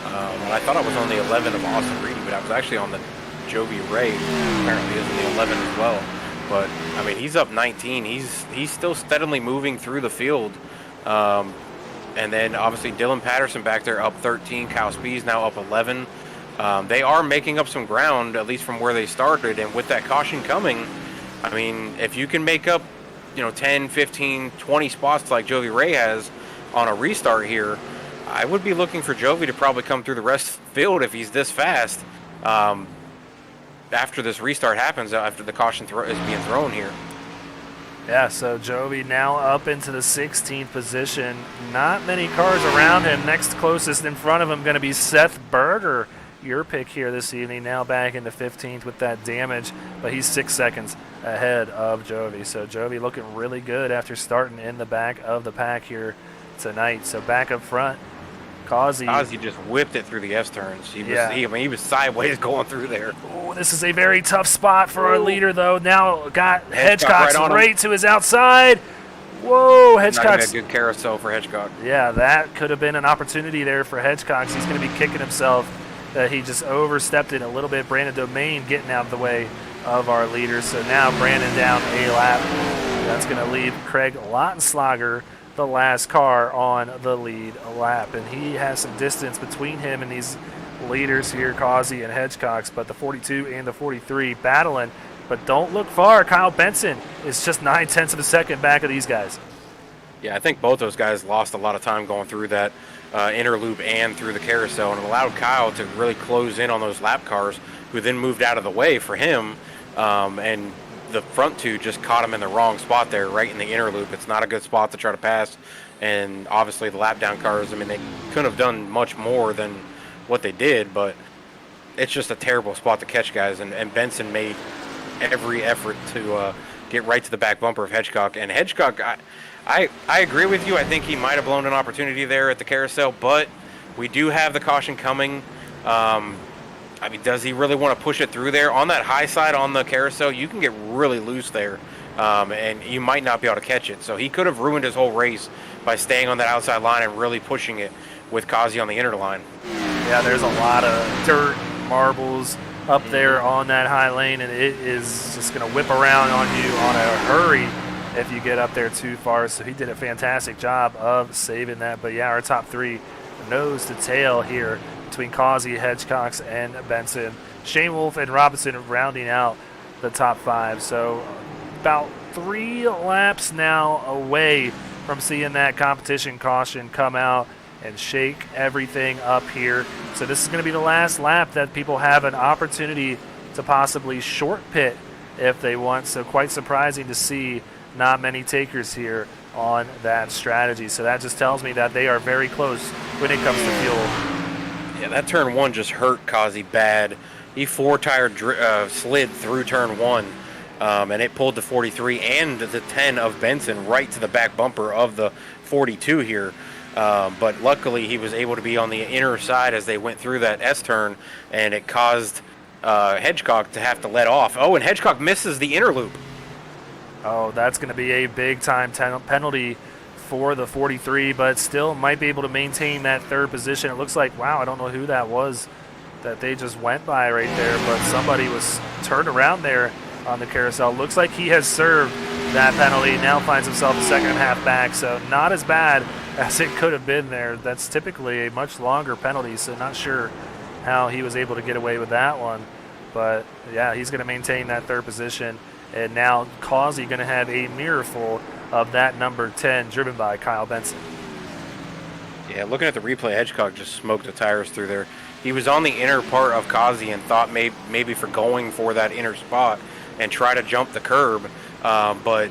and I thought I was on the 11 of Austin Reedy, but I was actually on the Jovi Ray. Apparently is in the 11 as well. But I mean, he's up 19. He's still steadily moving through the field. And then obviously Dylan Patterson back there up 13. Kyle Spees now up 11. They are making up some ground, at least from where they started. And with that caution coming, I mean, if you can make up, 10, 15, 20 spots like Jovi Ray has on a restart here, I would be looking for Jovi to probably come through the rest of the field if he's this fast. After this restart happens, after the caution is being thrown here. Yeah, so Jovi now up into the 16th position. Not many cars around him. Next closest in front of him going to be Seth Berger. Your pick here this evening, now back into 15th with that damage, but he's 6 seconds ahead of Jovi. So Jovi looking really good after starting in the back of the pack here tonight. So back up front, Causey just whipped it through the S turns. He was sideways going through there. Oh, this is a very tough spot for our leader, though. Now got Hedgecox right to his outside. Whoa, Hedgecox. Not even a good carousel for Hedgecock. Yeah, that could have been an opportunity there for Hedgecox. He's going to be kicking himself that he just overstepped it a little bit. Brandon Domain getting out of the way of our leaders. So now Brandon down a lap. That's going to leave Craig Lautenschlager the last car on the lead lap, and he has some distance between him and these leaders here, Causey and Hedgecox, but the 42 and the 43 battling, but don't look far. Kyle Benson is just 9/10 of a second back of these guys. Yeah, I think both those guys lost a lot of time going through that inner loop and through the carousel, and it allowed Kyle to really close in on those lap cars, who then moved out of the way for him, and the front two just caught him in the wrong spot there, right in the inner loop. It's not a good spot to try to pass, and obviously the lap down cars, I mean, they couldn't have done much more than what they did, but it's just a terrible spot to catch guys, and Benson made every effort to get right to the back bumper of Hedgecock. And Hedgecock, I agree with you. I think he might have blown an opportunity there at the carousel, but we do have the caution coming. I mean, does he really want to push it through there? On that high side on the carousel, you can get really loose there, and you might not be able to catch it. So he could have ruined his whole race by staying on that outside line and really pushing it with Causey on the inner line. Yeah, there's a lot of dirt, marbles up there on that high lane, and it is just going to whip around on you on a hurry if you get up there too far. So he did a fantastic job of saving that. But yeah, our top three nose to tail here between Causey, Hedgecox, and Benson. Shanewolf and Robinson rounding out the top five. So about 3 laps now away from seeing that competition caution come out and shake everything up here. So this is going to be the last lap that people have an opportunity to possibly short pit if they want. So quite surprising to see not many takers here on that strategy. So that just tells me that they are very close when it comes to fuel. Yeah, that turn 1 just hurt Kazi bad. He 4-tire slid through turn 1, and it pulled the 43 and the 10 of Benson right to the back bumper of the 42 here. But luckily, he was able to be on the inner side as they went through that S-turn, and it caused Hedgecock to have to let off. Oh, and Hedgecock misses the inner loop. Oh, that's going to be a big-time penalty for the 43, but still might be able to maintain that third position. It looks like, wow, I don't know who that was that they just went by right there, but somebody was turned around there on the carousel. Looks like he has served that penalty, now finds himself a second and a half back, so not as bad as it could have been there. That's typically a much longer penalty, so not sure how he was able to get away with that one. But yeah, he's going to maintain that third position, and now Causey going to have a mirror full of that number 10 driven by Kyle Benson. Yeah, looking at the replay, Hedgecock just smoked the tires through there. He was on the inner part of Causey and thought maybe for going for that inner spot and try to jump the curb, but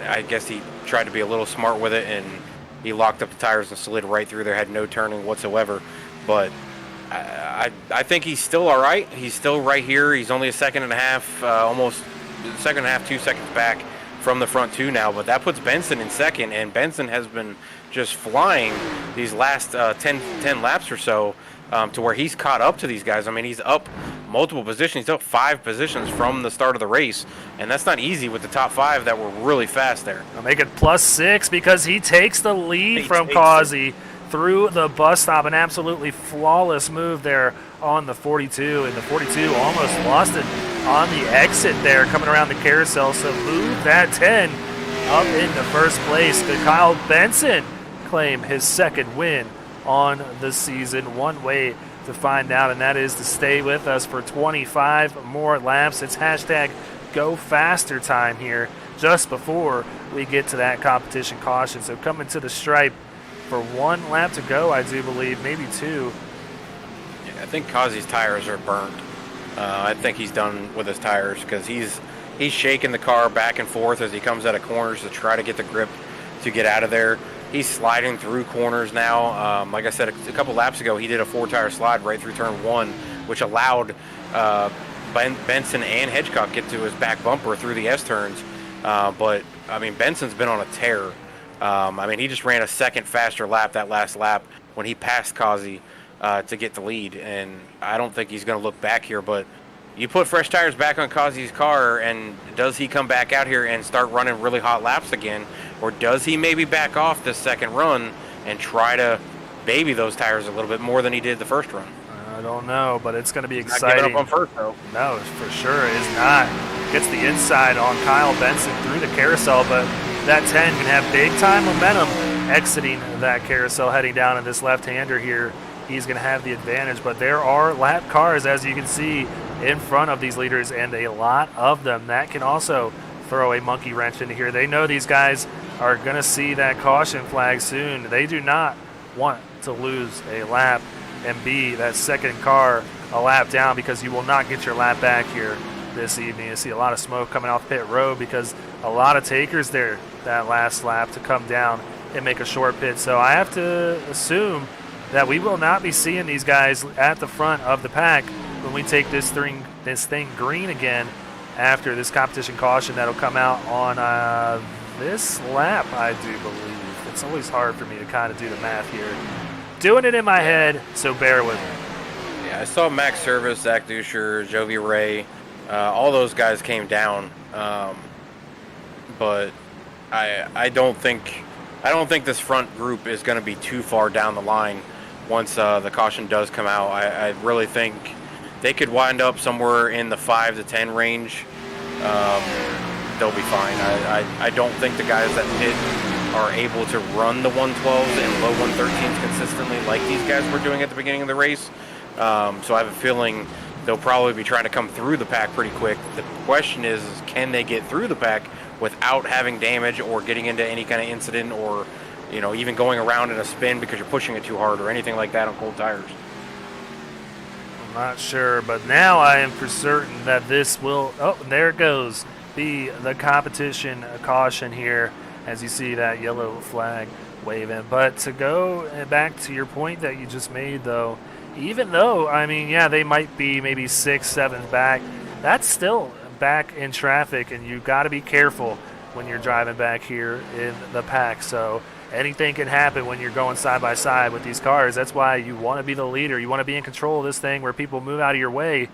I guess he tried to be a little smart with it, and he locked up the tires and slid right through there, had no turning whatsoever. But I think he's still all right. He's still right here. He's only a second and a half, almost a second and a half, 2 seconds back from the front two now, but that puts Benson in second, and Benson has been just flying these last 10 laps or so, to where he's caught up to these guys. I mean, he's up multiple positions. He's up 5 positions from the start of the race, and that's not easy with the top 5 that were really fast there. I'll make it +6 because he takes the lead from Causey through the bus stop. An absolutely flawless move there on the 42, and the 42 almost lost it on the exit there coming around the carousel, so move that 10 up into first place. Could Kyle Benson claim his second win on the season? One way to find out, and that is to stay with us for 25 more laps. It's hashtag go faster time here just before we get to that competition caution. So coming to the stripe for 1 lap to go, I do believe, maybe 2. Yeah, I think Causey's tires are burnt. I think he's done with his tires because he's shaking the car back and forth as he comes out of corners to try to get the grip to get out of there. He's sliding through corners now. Like I said, a couple laps ago, he did a 4-tire slide right through turn 1, which allowed Benson and Hedgecock get to his back bumper through the S-turns. But, I mean, Benson's been on a tear. I mean, he just ran a second faster lap that last lap when he passed Causey to get the lead, and I don't think he's going to look back here. But you put fresh tires back on Causey's car, and does he come back out here and start running really hot laps again, or does he maybe back off this second run and try to baby those tires a little bit more than he did the first run? I don't know, but it's going to be exciting. Not giving up on first, though. No, for sure is not. Gets the inside on Kyle Benson through the carousel, but that 10 can have big-time momentum exiting that carousel, heading down in this left-hander here. He's going to have the advantage, but there are lap cars, as you can see, in front of these leaders, and a lot of them. That can also throw a monkey wrench into here. They know these guys are going to see that caution flag soon. They do not want to lose a lap and be that second car a lap down, because you will not get your lap back here this evening. You see a lot of smoke coming off pit road because a lot of takers there that last lap to come down and make a short pit. So I have to assume that we will not be seeing these guys at the front of the pack when we take this thing green again after this competition caution that'll come out on this lap, I do believe. It's always hard for me to kind of do the math here. Doing it in my head, so bear with me. Yeah, I saw Max Service, Zach Duscher, Jovi Ray, all those guys came down, but I don't think this front group is going to be too far down the line once the caution does come out. I really think they could wind up somewhere in the 5 to 10 range. They'll be fine. I don't think the guys that pit are able to run the 112s and low 113s consistently like these guys were doing at the beginning of the race. So I have a feeling they'll probably be trying to come through the pack pretty quick. The question is can they get through the pack without having damage or getting into any kind of incident, or even going around in a spin because you're pushing it too hard or anything like that on cold tires? I'm not sure, but now I am for certain that this will... Oh, there it goes. be the competition caution here as you see that yellow flag waving. But to go back to your point that you just made, though, even though, I mean, yeah, they might be maybe 6, 7 back, that's still back in traffic, and you've got to be careful when you're driving back here in the pack. So anything can happen when you're going side by side with these cars. That's why you want to be the leader. You want to be in control of this thing where people move out of your way.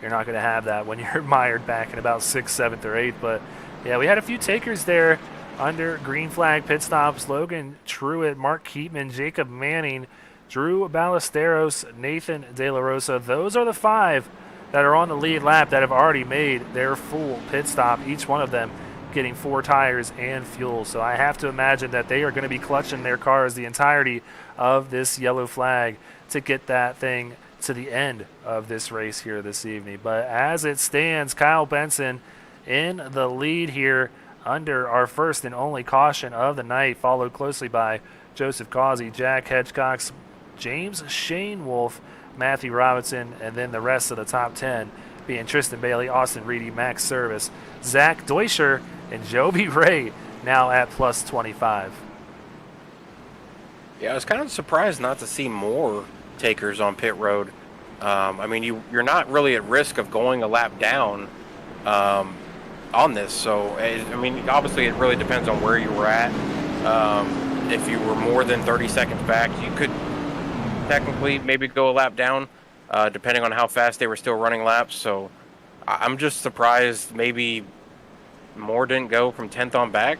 You're not going to have that when you're mired back in about 6th, 7th, or 8th. But, yeah, we had a few takers there under green flag pit stops. Logan Truitt, Mark Keatman, Jacob Manning, Drew Ballesteros, Nathan De La Rosa. Those are the 5 that are on the lead lap that have already made their full pit stop, each one of them getting 4 tires and fuel. So I have to imagine that they are going to be clutching their cars the entirety of this yellow flag to get that thing to the end of this race here this evening. But as it stands, Kyle Benson in the lead here under our first and only caution of the night, followed closely by Joseph Causey, Jack Hedgecox, James Shane Wolf, Matthew Robinson, and then the rest of the top 10 being Tristan Bailey, Austin Reedy, Max Service, Zach Deutscher, and Joby Ray now at plus 25. Yeah, I was kind of surprised not to see more takers on pit road. I mean, you're not really at risk of going a lap down on this. So, I mean, obviously it really depends on where you were at. If you were more than 30 seconds back, you could technically maybe go a lap down, depending on how fast they were still running laps. So I'm just surprised maybe more didn't go from 10th on back.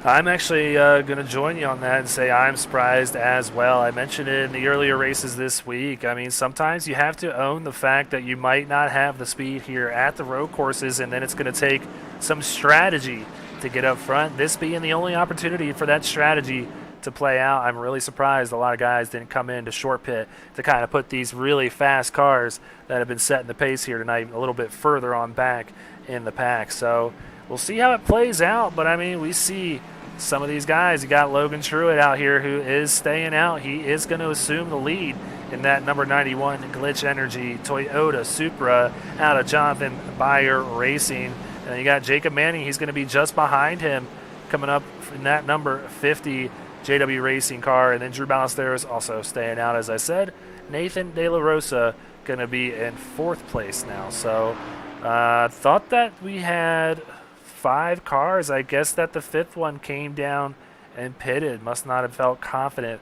I'm actually going to join you on that and say I'm surprised as well. I mentioned it in the earlier races this week. I mean, sometimes you have to own the fact that you might not have the speed here at the road courses, and then it's going to take some strategy to get up front. This being the only opportunity for that strategy to play out, I'm really surprised a lot of guys didn't come into short pit to kind of put these really fast cars that have been setting the pace here tonight a little bit further on back in the pack. So we'll see how it plays out, but I mean, we see some of these guys. You got Logan Truitt out here who is staying out. He is going to assume the lead in that number 91 Glitch Energy Toyota Supra out of Jonathan Bayer Racing. And you got Jacob Manning. He's going to be just behind him coming up in that number 50 JW Racing car. And then Drew Ballesteros also staying out, as I said. Nathan De La Rosa going to be in 4th place now. So thought that we had 5 cars. I guess that the 5th one came down and pitted. Must not have felt confident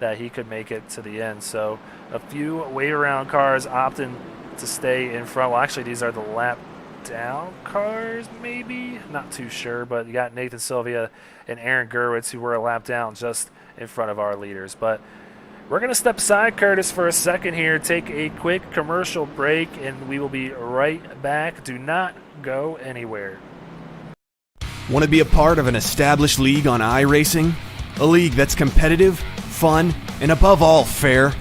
that he could make it to the end. So a few wait around cars opting to stay in front. Well, actually, these are the lap down cars, maybe? Not too sure, but you got Nathan Sylvia and Aaron Gerwitz who were a lap down just in front of our leaders. But we're going to step aside, Curtis, for a second here, take a quick commercial break, and we will be right back. Do not go anywhere. Want to be a part of an established league on iRacing? A league that's competitive, fun, and above all fair?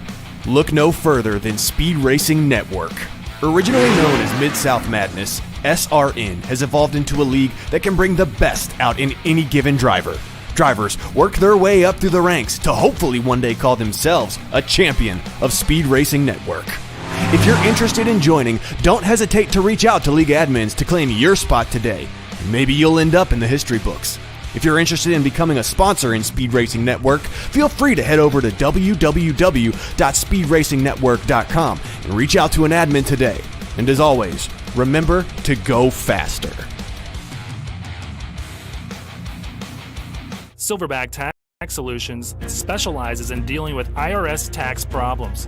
Look no further than Speed Racing Network. Originally known as Mid-South Madness, SRN has evolved into a league that can bring the best out in any given driver. Drivers work their way up through the ranks to hopefully one day call themselves a champion of Speed Racing Network. If you're interested in joining, don't hesitate to reach out to league admins to claim your spot today. Maybe you'll end up in the history books. If you're interested in becoming a sponsor in Speed Racing Network, feel free to head over to www.speedracingnetwork.com and reach out to an admin today. And as always, remember to go faster. Silverback Tax Solutions specializes in dealing with IRS tax problems.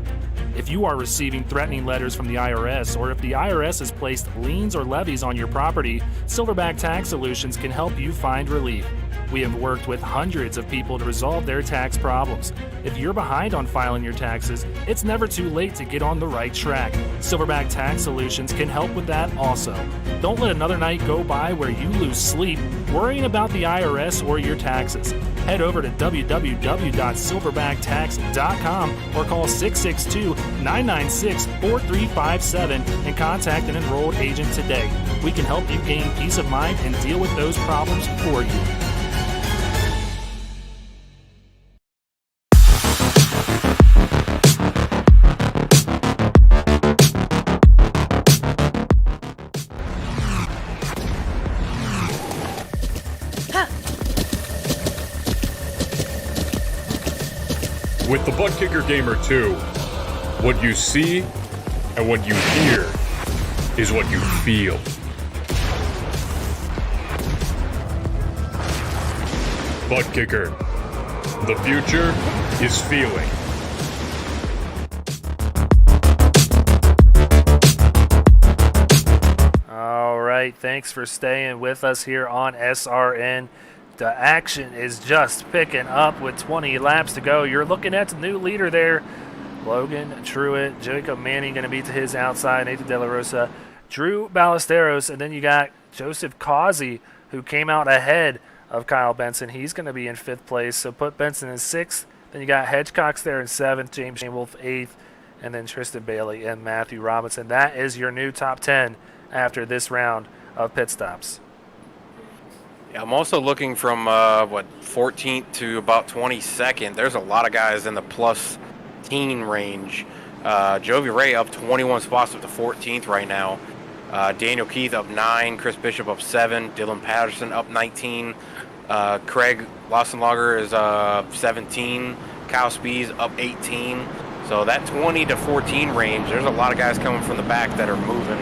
If you are receiving threatening letters from the IRS, or if the IRS has placed liens or levies on your property, Silverback Tax Solutions can help you find relief. We have worked with hundreds of people to resolve their tax problems. If you're behind on filing your taxes, it's never too late to get on the right track. Silverback Tax Solutions can help with that also. Don't let another night go by where you lose sleep worrying about the IRS or your taxes. Head over to www.silverbacktacks.com or call 662-996-4357 and contact an enrolled agent today. We can help you gain peace of mind and deal with those problems for you. With the Butt Kicker Gamer 2, what you see and what you hear is what you feel. Butt Kicker. The future is feeling. All right, thanks for staying with us here on SRN. The action is just picking up with 20 laps to go. You're looking at the new leader there. Logan Truitt, Jacob Manning going to be to his outside, Nathan De La Rosa, Drew Ballesteros, and then you got Joseph Causey, who came out ahead of Kyle Benson. He's going to be in 5th place, so put Benson in 6th. Then you got Hedgecox there in 7th, James Wolf 8th, and then Tristan Bailey and Matthew Robinson. That is your new top 10 after this round of pit stops. Yeah, I'm also looking from 14th to about 22nd. There's a lot of guys in the plus teen range. Jovi Ray up 21 spots up to 14th right now. Daniel Keith up 9, Chris Bishop up 7, Dylan Patterson up 19, Craig Lossenlager is 17, Kyle Spees up 18. So that 20 to 14 range, there's a lot of guys coming from the back that are moving,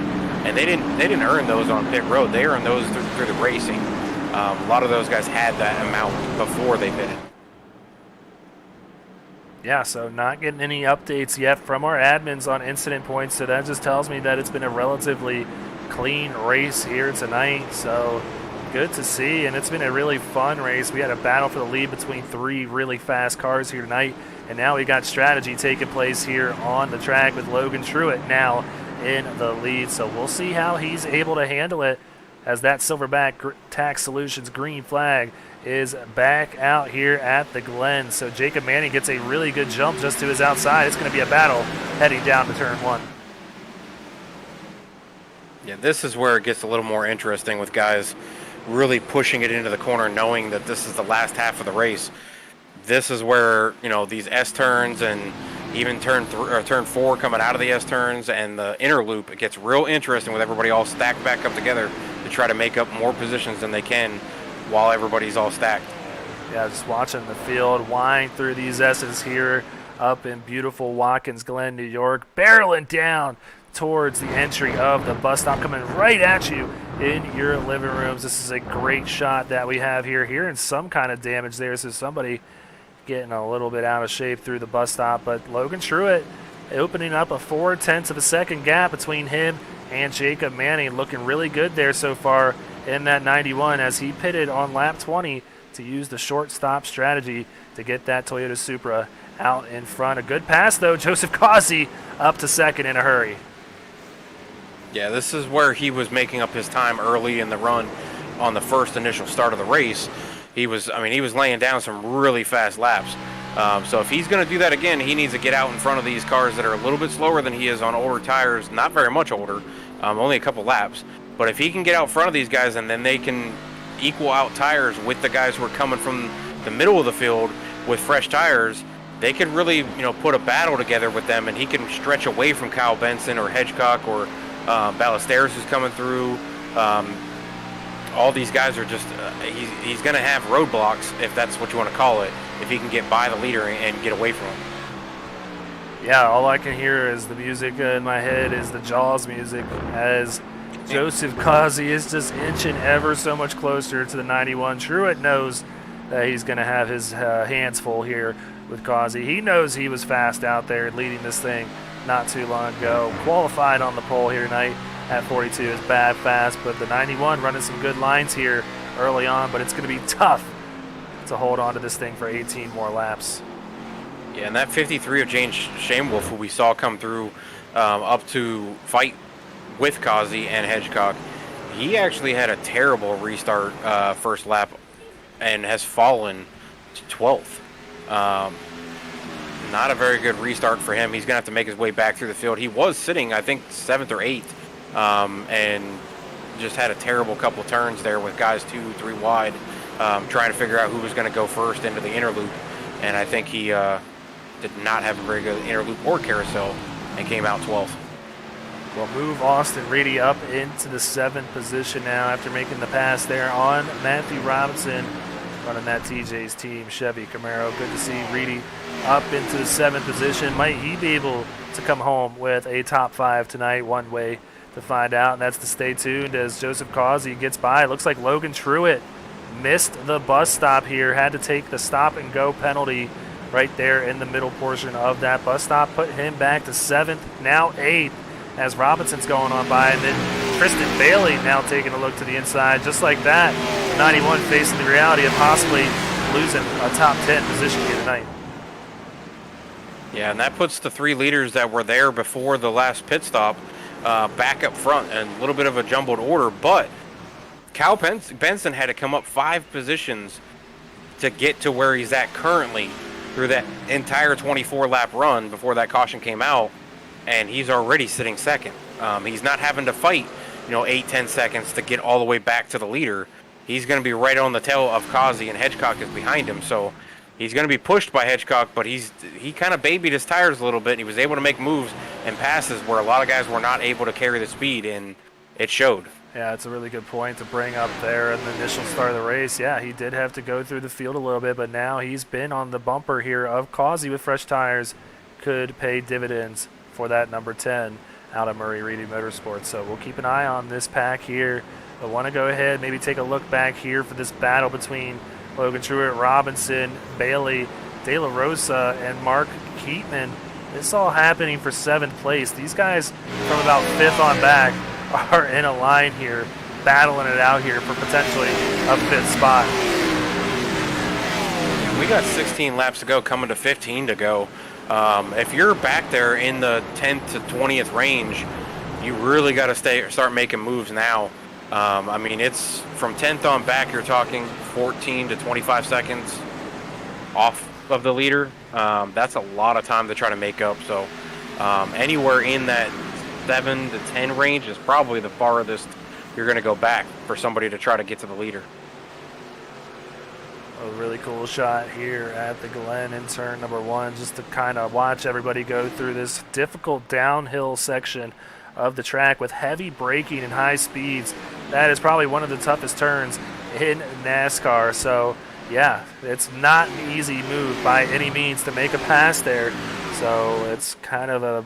and they didn't earn those on pit road. They earned those through the racing. A lot of those guys had that amount before they pitted. Yeah, so not getting any updates yet from our admins on incident points, so that just tells me that it's been a relatively clean race here tonight, so good to see, and it's been a really fun race. We had a battle for the lead between 3 really fast cars here tonight, and now we got strategy taking place here on the track with Logan Truitt now in the lead, so we'll see how he's able to handle it as that Silverback Tax Solutions green flag is back out here at the Glen. So Jacob Manning gets a really good jump just to his outside. It's going to be a battle heading down to turn 1. Yeah, this is where it gets a little more interesting with guys really pushing it into the corner, knowing that this is the last half of the race. This is where, these S-turns and even turn 4 coming out of the S-turns and the inner loop, it gets real interesting with everybody all stacked back up together to try to make up more positions than they can while everybody's all stacked. Yeah, just watching the field wind through these S's here up in beautiful Watkins, Glen, New York, barreling down towards the entry of the bus stop, coming right at you in your living rooms. This is a great shot that we have here. Hearing some kind of damage there, so somebody getting a little bit out of shape through the bus stop, but Logan Truitt opening up a 0.4 of a second gap between him and Jacob Manning, looking really good there so far in that 91 as he pitted on lap 20 to use the short stop strategy to get that Toyota Supra out in front. A good pass though, Joseph Causey up to second in a hurry. Yeah, this is where he was making up his time early in the run on the first initial start of the race. He was laying down some really fast laps. So if he's going to do that again, he needs to get out in front of these cars that are a little bit slower than he is on older tires, not very much older, only a couple laps. But if he can get out front of these guys and then they can equal out tires with the guys who are coming from the middle of the field with fresh tires, they could really, put a battle together with them, and he can stretch away from Kyle Benson or Hedgecock or Ballesteros who's coming through. All these guys are just, he's going to have roadblocks, if that's what you want to call it, if he can get by the leader and get away from him. Yeah, all I can hear is the music in my head is the Jaws music as Joseph Causey is just inching ever so much closer to the 91. Truitt knows that he's going to have his hands full here with Causey. He knows he was fast out there leading this thing not too long ago. Qualified on the pole here tonight at 42 is bad fast, but the 91 running some good lines here early on, but it's going to be tough to hold on to this thing for 18 more laps. Yeah, and that 53 of James Shamewolf, who we saw come through up to fight with Causey and Hedgecock, he actually had a terrible restart first lap and has fallen to 12th. Not a very good restart for him. He's going to have to make his way back through the field. He was sitting, I think, 7th or 8th, and just had a terrible couple turns there with guys 2, 3 wide, trying to figure out who was going to go first into the inner loop. And I think he did not have a very good inner loop or carousel and came out 12th. We'll move Austin Reedy up into the 7th position now after making the pass there on Matthew Robinson. running that TJ's team, Chevy Camaro. Good to see Reedy up into the 7th position. Might he be able to come home with a top 5 tonight? One way to find out, and that's to stay tuned as Joseph Causey gets by. It looks like Logan Truitt missed the bus stop here, had to take the stop and go penalty right there in the middle portion of that bus stop. Put him back to 7th, now 8th, as Robinson's going on by, and then Tristan Bailey now taking a look to the inside. Just like that, 91 facing the reality of possibly losing a top 10 position here tonight. Yeah, and that puts the 3 leaders that were there before the last pit stop back up front, and a little bit of a jumbled order, but Kyle Benson had to come up 5 positions to get to where he's at currently through that entire 24-lap run before that caution came out, and he's already sitting 2nd. He's not having to fight, 8-10 seconds to get all the way back to the leader. He's going to be right on the tail of Causey, and Hedgecock is behind him, so he's going to be pushed by Hedgecock, but he kind of babied his tires a little bit, and he was able to make moves and passes where a lot of guys were not able to carry the speed, and it showed. Yeah, it's a really good point to bring up there in the initial start of the race. Yeah, he did have to go through the field a little bit, but now he's been on the bumper here of Causey with fresh tires. Could pay dividends for that number 10 out of Murray Reedy Motorsports. So we'll keep an eye on this pack here. I want to go ahead, maybe take a look back here for this battle between Logan Truitt, Robinson, Bailey, De La Rosa, and Mark Keatman. This all happening for 7th place. These guys from about 5th on back are in a line here, battling it out here for potentially a 5th spot. We got 16 laps to go, coming to 15 to go. If you're back there in the 10th to 20th range, you really got to start making moves now. It's from 10th on back, you're talking 14 to 25 seconds off of the leader. That's a lot of time to try to make up. So anywhere in that 7 to 10 range is probably the farthest you're going to go back for somebody to try to get to the leader. A really cool shot here at the Glen in turn number 1, just to kind of watch everybody go through this difficult downhill section of the track with heavy braking and high speeds. That is probably one of the toughest turns in NASCAR. So yeah, it's not an easy move by any means to make a pass there. So it's kind of a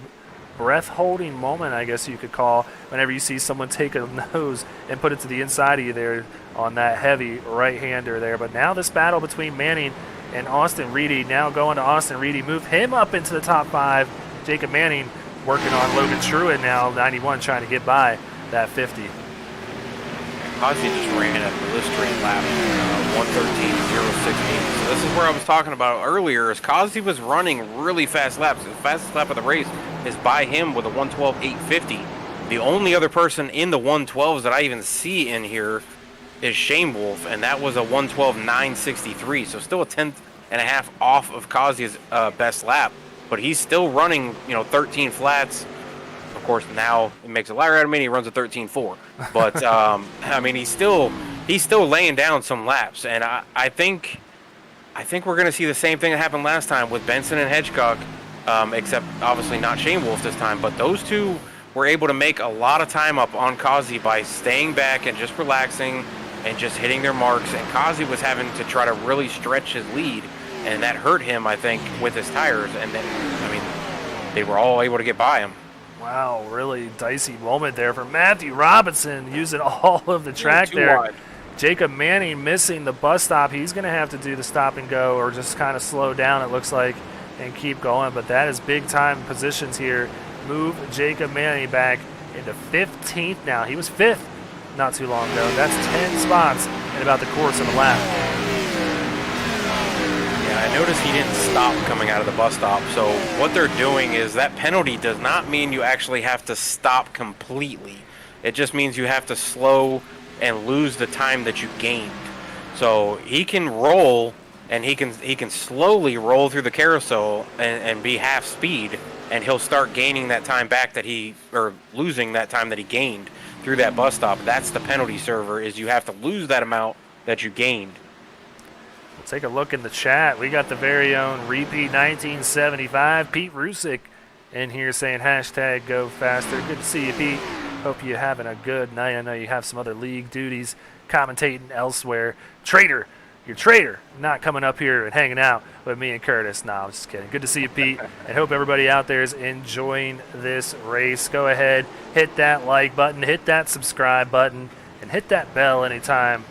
breath-holding moment, I guess you could call, whenever you see someone take a nose and put it to the inside of you there on that heavy right-hander there. But now this battle between Manning and Austin Reedy, now going to Austin Reedy, move him up into the top 5. Jacob Manning working on Logan Truitt now, 91, trying to get by that 50. Causey just ran a blistering lap, 1:13.068. So this is where I was talking about earlier, is Causey was running really fast laps. The fastest lap of the race is by him with a 1:12.850. The only other person in the 112s that I even see in here is Shane Wolf, and that was a 1:12.963. So still a 10th and a half off of Causey's best lap, but he's still running, 13 flats. Of course, now it makes a liar out of me. He runs a 13.4, but he's still laying down some laps, and I think we're going to see the same thing that happened last time with Benson and Hedgecock, except obviously not Shane Wolf this time. But those two were able to make a lot of time up on Causey by staying back and just relaxing and just hitting their marks. And Causey was having to try to really stretch his lead, and that hurt him, I think, with his tires. And then, they were all able to get by him. Wow, really dicey moment there for Matthew Robinson, using all of the track there. Wide. Jacob Manning missing the bus stop. He's going to have to do the stop and go, or just kind of slow down, it looks like, and keep going. But that is big time positions here. Move Jacob Manning back into 15th now. He was 5th not too long ago. That's 10 spots in about the course of a lap. Yeah, I noticed he didn't stop coming out of the bus stop. So what they're doing is that penalty does not mean you actually have to stop completely. It just means you have to slow and lose the time that you gained. So he can roll, and he can slowly roll through the carousel and be half speed, and he'll start gaining that time back losing that time that he gained through that bus stop. That's the penalty server, is you have to lose that amount that you gained. We'll take a look in the chat. We got the very own Repeat 1975, Pete Rusick, in here saying hashtag go faster. Good to see you, Pete. Hope you're having a good night. I know you have some other league duties commentating elsewhere. Trader your traitor, not coming up here and hanging out with me and Curtis. No, I'm just kidding. Good to see you, Pete, and hope everybody out there is enjoying this race. Go ahead, hit that like button, hit that subscribe button, and hit that bell anytime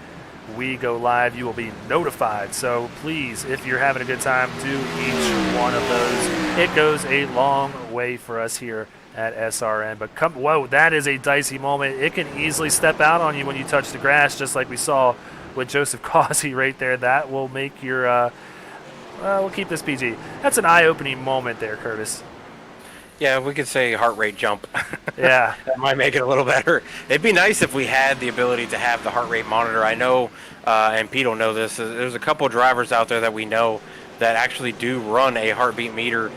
we go live. You will be notified. So please, if you're having a good time, do each one of those. It goes a long way for us here at SRN. But whoa, that is a dicey moment. It can easily step out on you when you touch the grass, just like we saw with Joseph Causey right there. That will make your we'll keep this PG. That's an eye-opening moment there, Curtis. Yeah, we could say heart rate jump. Yeah. That might make it a little better. It'd be nice if we had the ability to have the heart rate monitor. I know, and Pete will know this, there's a couple drivers out there that we know that actually do run a heartbeat meter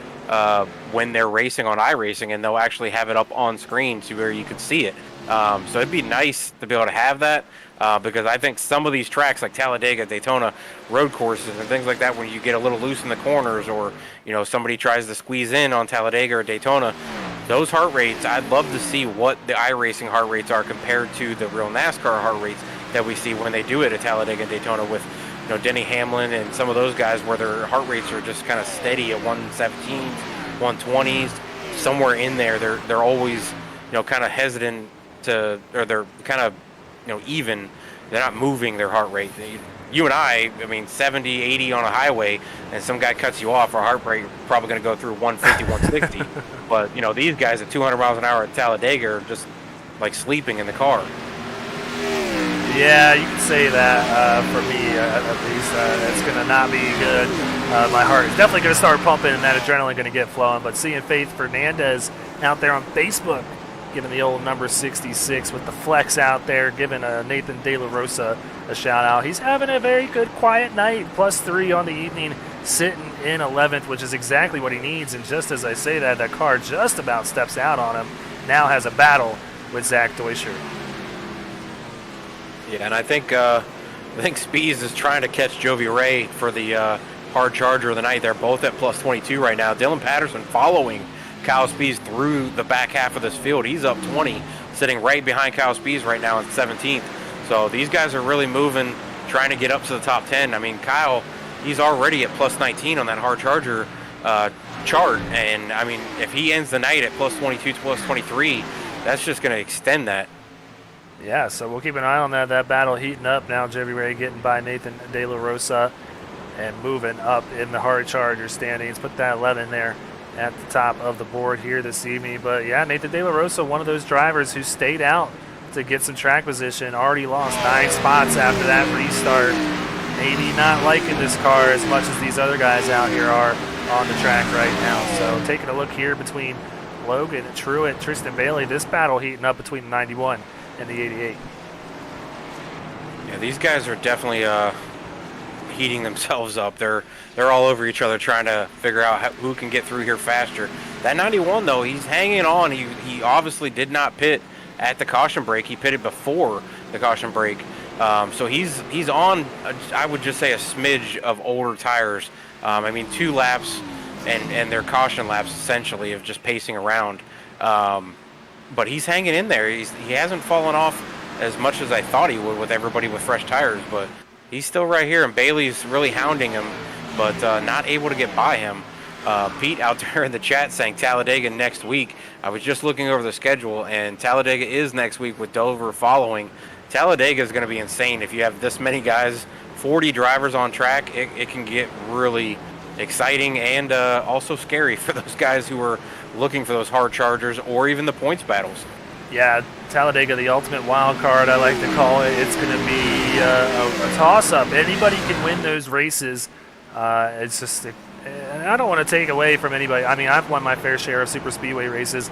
when they're racing on iRacing, and they'll actually have it up on screen to where you could see it. So it'd be nice to be able to have that. Because I think some of these tracks like Talladega, Daytona, road courses and things like that, when you get a little loose in the corners, or somebody tries to squeeze in on Talladega or Daytona, those heart rates, I'd love to see what the iRacing heart rates are compared to the real NASCAR heart rates that we see when they do it at Talladega and Daytona with Denny Hamlin and some of those guys, where their heart rates are just kind of steady at 117s, 120s, somewhere in there. They're always kind of hesitant to, or they're kind of even. They're not moving their heart rate. You and I mean 70, 80 on a highway, and some guy cuts you off, our heart rate probably going to go through 150, 160. But these guys at 200 miles an hour at Talladega are just like sleeping in the car. Yeah, you can say that for me at least. It's going to not be good. My heart is definitely going to start pumping, and that adrenaline going to get flowing. But seeing Faith Fernandez out there on Facebook, giving the old number 66 with the flex out there, giving Nathan De La Rosa a shout out. He's having a very good quiet night, +3 on the evening, sitting in 11th, which is exactly what he needs. And just as I say that, that car just about steps out on him. Now has a battle with Zach Deutscher. Yeah, and I think Spees is trying to catch Jovi Ray for the hard charger of the night. They're both at +22 right now. Dylan Patterson following Kyle Spees through the back half of this field. He's up 20, sitting right behind Kyle Spees right now in 17th. So these guys are really moving, trying to get up to the top 10. I mean, Kyle, he's already at +19 on that hard charger chart. And, I mean, if he ends the night at +22, +23, that's just going to extend that. Yeah, so we'll keep an eye on that. That battle heating up now. Jovi Ray getting by Nathan De La Rosa and moving up in the hard charger standings. Put that 11 there at the top of the board here this evening. But yeah, Nathan De La Rosa, one of those drivers who stayed out to get some track position, already lost 9 spots after that restart. Maybe not liking this car as much as these other guys out here are on the track right now. So taking a look here between Logan, Truett, Tristan Bailey, this battle heating up between the 91 and the 88. Yeah, these guys are definitely heating themselves up. They're all over each other trying to figure out who can get through here faster. That 91 though, he's hanging on. He obviously did not pit at the caution break. He pitted before the caution break. So he's on, I would just say, a smidge of older tires. I mean, 2 laps and their caution laps essentially of just pacing around. But he's hanging in there. He hasn't fallen off as much as I thought he would with everybody with fresh tires, but he's still right here, and Bailey's really hounding him, but not able to get by him. Pete out there in the chat saying Talladega next week. I was just looking over the schedule, and Talladega is next week with Dover following. Talladega is going to be insane if you have this many guys, 40 drivers on track. It can get really exciting and also scary for those guys who are looking for those hard chargers or even the points battles. Yeah, Talladega, the ultimate wild card, I like to call it. It's going to be a toss-up. Anybody can win those races. It's just, and I don't want to take away from anybody. I mean, I've won my fair share of super speedway races.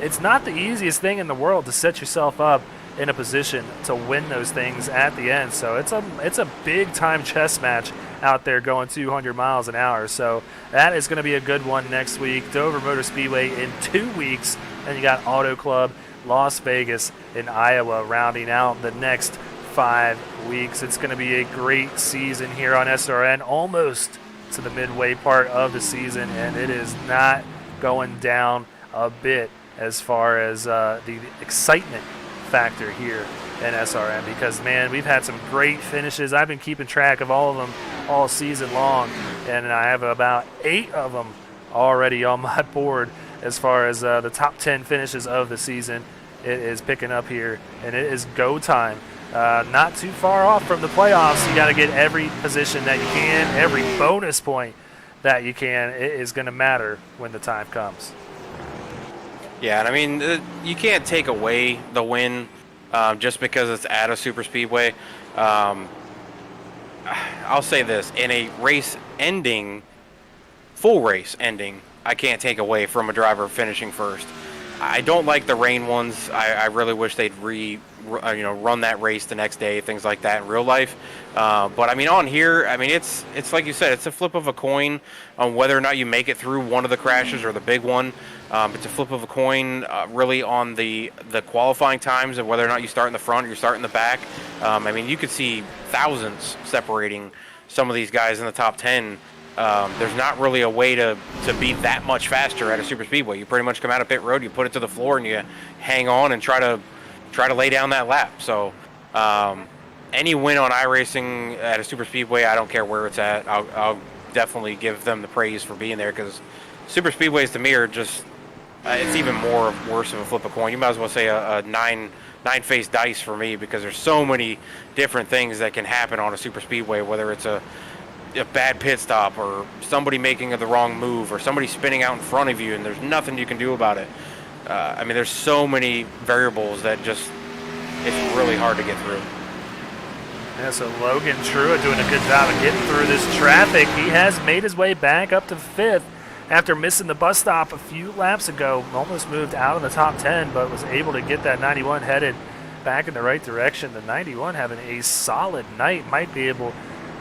It's not the easiest thing in the world to set yourself up in a position to win those things at the end. So it's a big-time chess match out there going 200 miles an hour. So that is going to be a good one next week. Dover Motor Speedway in 2 weeks. And you got Auto Club, Las Vegas, and Iowa rounding out the next 5 weeks. It's going to be a great season here on SRN, almost to the midway part of the season, and it is not going down a bit as far as the excitement factor here in SRN because, man, we've had some great finishes. I've been keeping track of all of them all season long, and I have about 8 of them already on my board as far as the top 10 finishes of the season. It is picking up here, and it is go time. Not too far off from the playoffs. You got to get every position that you can, every bonus point that you can. It is going to matter when the time comes. Yeah, and I mean, you can't take away the win just because it's at a super speedway. I'll say this, in a race ending, full race ending, I can't take away from a driver finishing first. I don't like the rain ones. I really wish they'd run that race the next day, things like that in real life. But I mean, on here, I mean, it's like you said, it's a flip of a coin on whether or not you make it through one of the crashes or the big one. It's a flip of a coin, really, on the qualifying times of whether or not you start in the front or you start in the back. I mean, you could see thousands separating some of these guys in the top 10. There's not really a way to be that much faster at a super speedway. You pretty much come out of pit road, you put it to the floor, and you hang on and try to lay down that lap. So any win on iRacing at a super speedway, I don't care where it's at. I'll definitely give them the praise for being there, because super speedways to me are just it's even worse of a flip a coin. You might as well say a nine-faced dice for me, because there's so many different things that can happen on a super speedway, whether it's a bad pit stop or somebody making the wrong move or somebody spinning out in front of you and there's nothing you can do about it. I mean, there's so many variables that just, it's really hard to get through. Yeah, so Logan Truitt doing a good job of getting through this traffic. He has made his way back up to 5th after missing the bus stop a few laps ago. Almost moved out of the top 10, but was able to get that 91 headed back in the right direction. The 91 having a solid night, might be able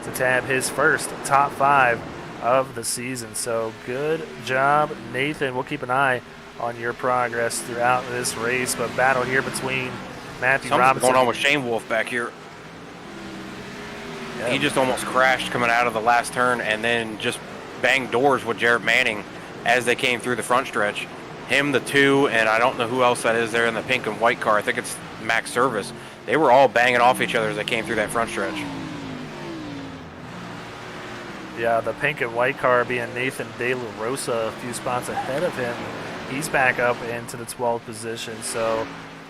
to tab his first top 5 of the season. So good job, Nathan. We'll keep an eye on your progress throughout this race, but battle here between Matthew Something's Robinson. going on with Shane Wolf back here. Yeah. He just almost crashed coming out of the last turn and then just banged doors with Jared Manning as they came through the front stretch. Him, the 2, and I don't know who else that is there in the pink and white car. I think it's Max Service. They were all banging off each other as they came through that front stretch. Yeah, the pink and white car being Nathan De La Rosa, a few spots ahead of him. He's back up into the 12th position. So,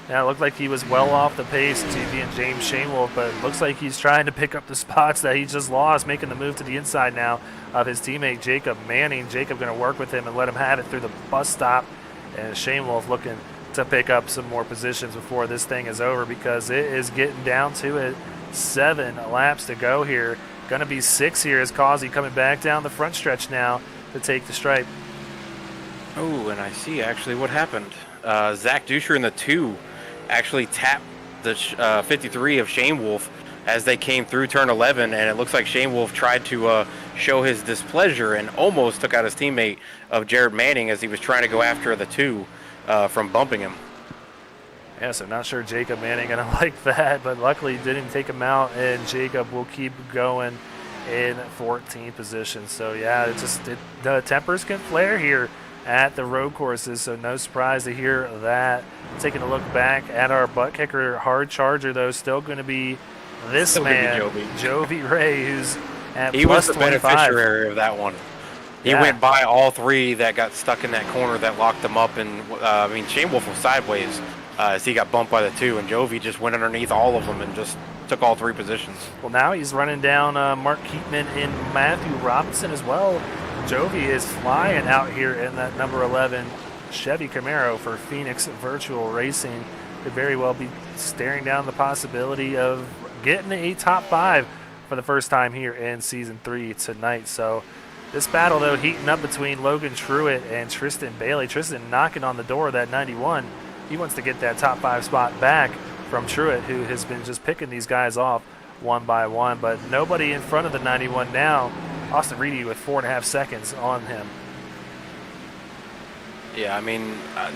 yeah, it looked like he was well off the pace, TV and James Shanewolf, but it looks like he's trying to pick up the spots that he just lost, making the move to the inside now of his teammate Jacob Manning. Jacob going to work with him and let him have it through the bus stop. And Shanewolf looking to pick up some more positions before this thing is over, because it is getting down to it. 7 laps to go here. Going to be 6 here as Causey coming back down the front stretch now to take the stripe. Oh, and I see actually what happened. Zach Duscher in the 2 actually tapped the 53 of Shane Wolf as they came through turn 11, and it looks like Shane Wolf tried to show his displeasure and almost took out his teammate of Jared Manning as he was trying to go after the 2 from bumping him. Yeah, so not sure Jacob Manning going to like that, but luckily didn't take him out, and Jacob will keep going in 14th position. So, yeah, the tempers can flare here at the road courses, so no surprise to hear that. Taking a look back at our butt kicker hard charger, though, still going to be this Still man, gonna be Jovi Ray, who's at He plus was the 25. beneficiary of that one. He Yeah. went by all 3 that got stuck in that corner that locked them up, and I mean, Shane Wolf was sideways as he got bumped by the 2, and Jovi just went underneath all of them and just took all 3 positions. Well, now he's running down Mark Keatman and Matthew Robinson as well. Jovi is flying out here in that number 11 Chevy Camaro for Phoenix Virtual Racing. Could very well be staring down the possibility of getting a top 5 for the first time here in Season 3 tonight. So this battle, though, heating up between Logan Truitt and Tristan Bailey. Tristan knocking on the door of that 91. He wants to get that top 5 spot back from Truitt, who has been just picking these guys off one by one. But nobody in front of the 91 now. Austin Reedy with 4.5 seconds on him. Yeah, I mean,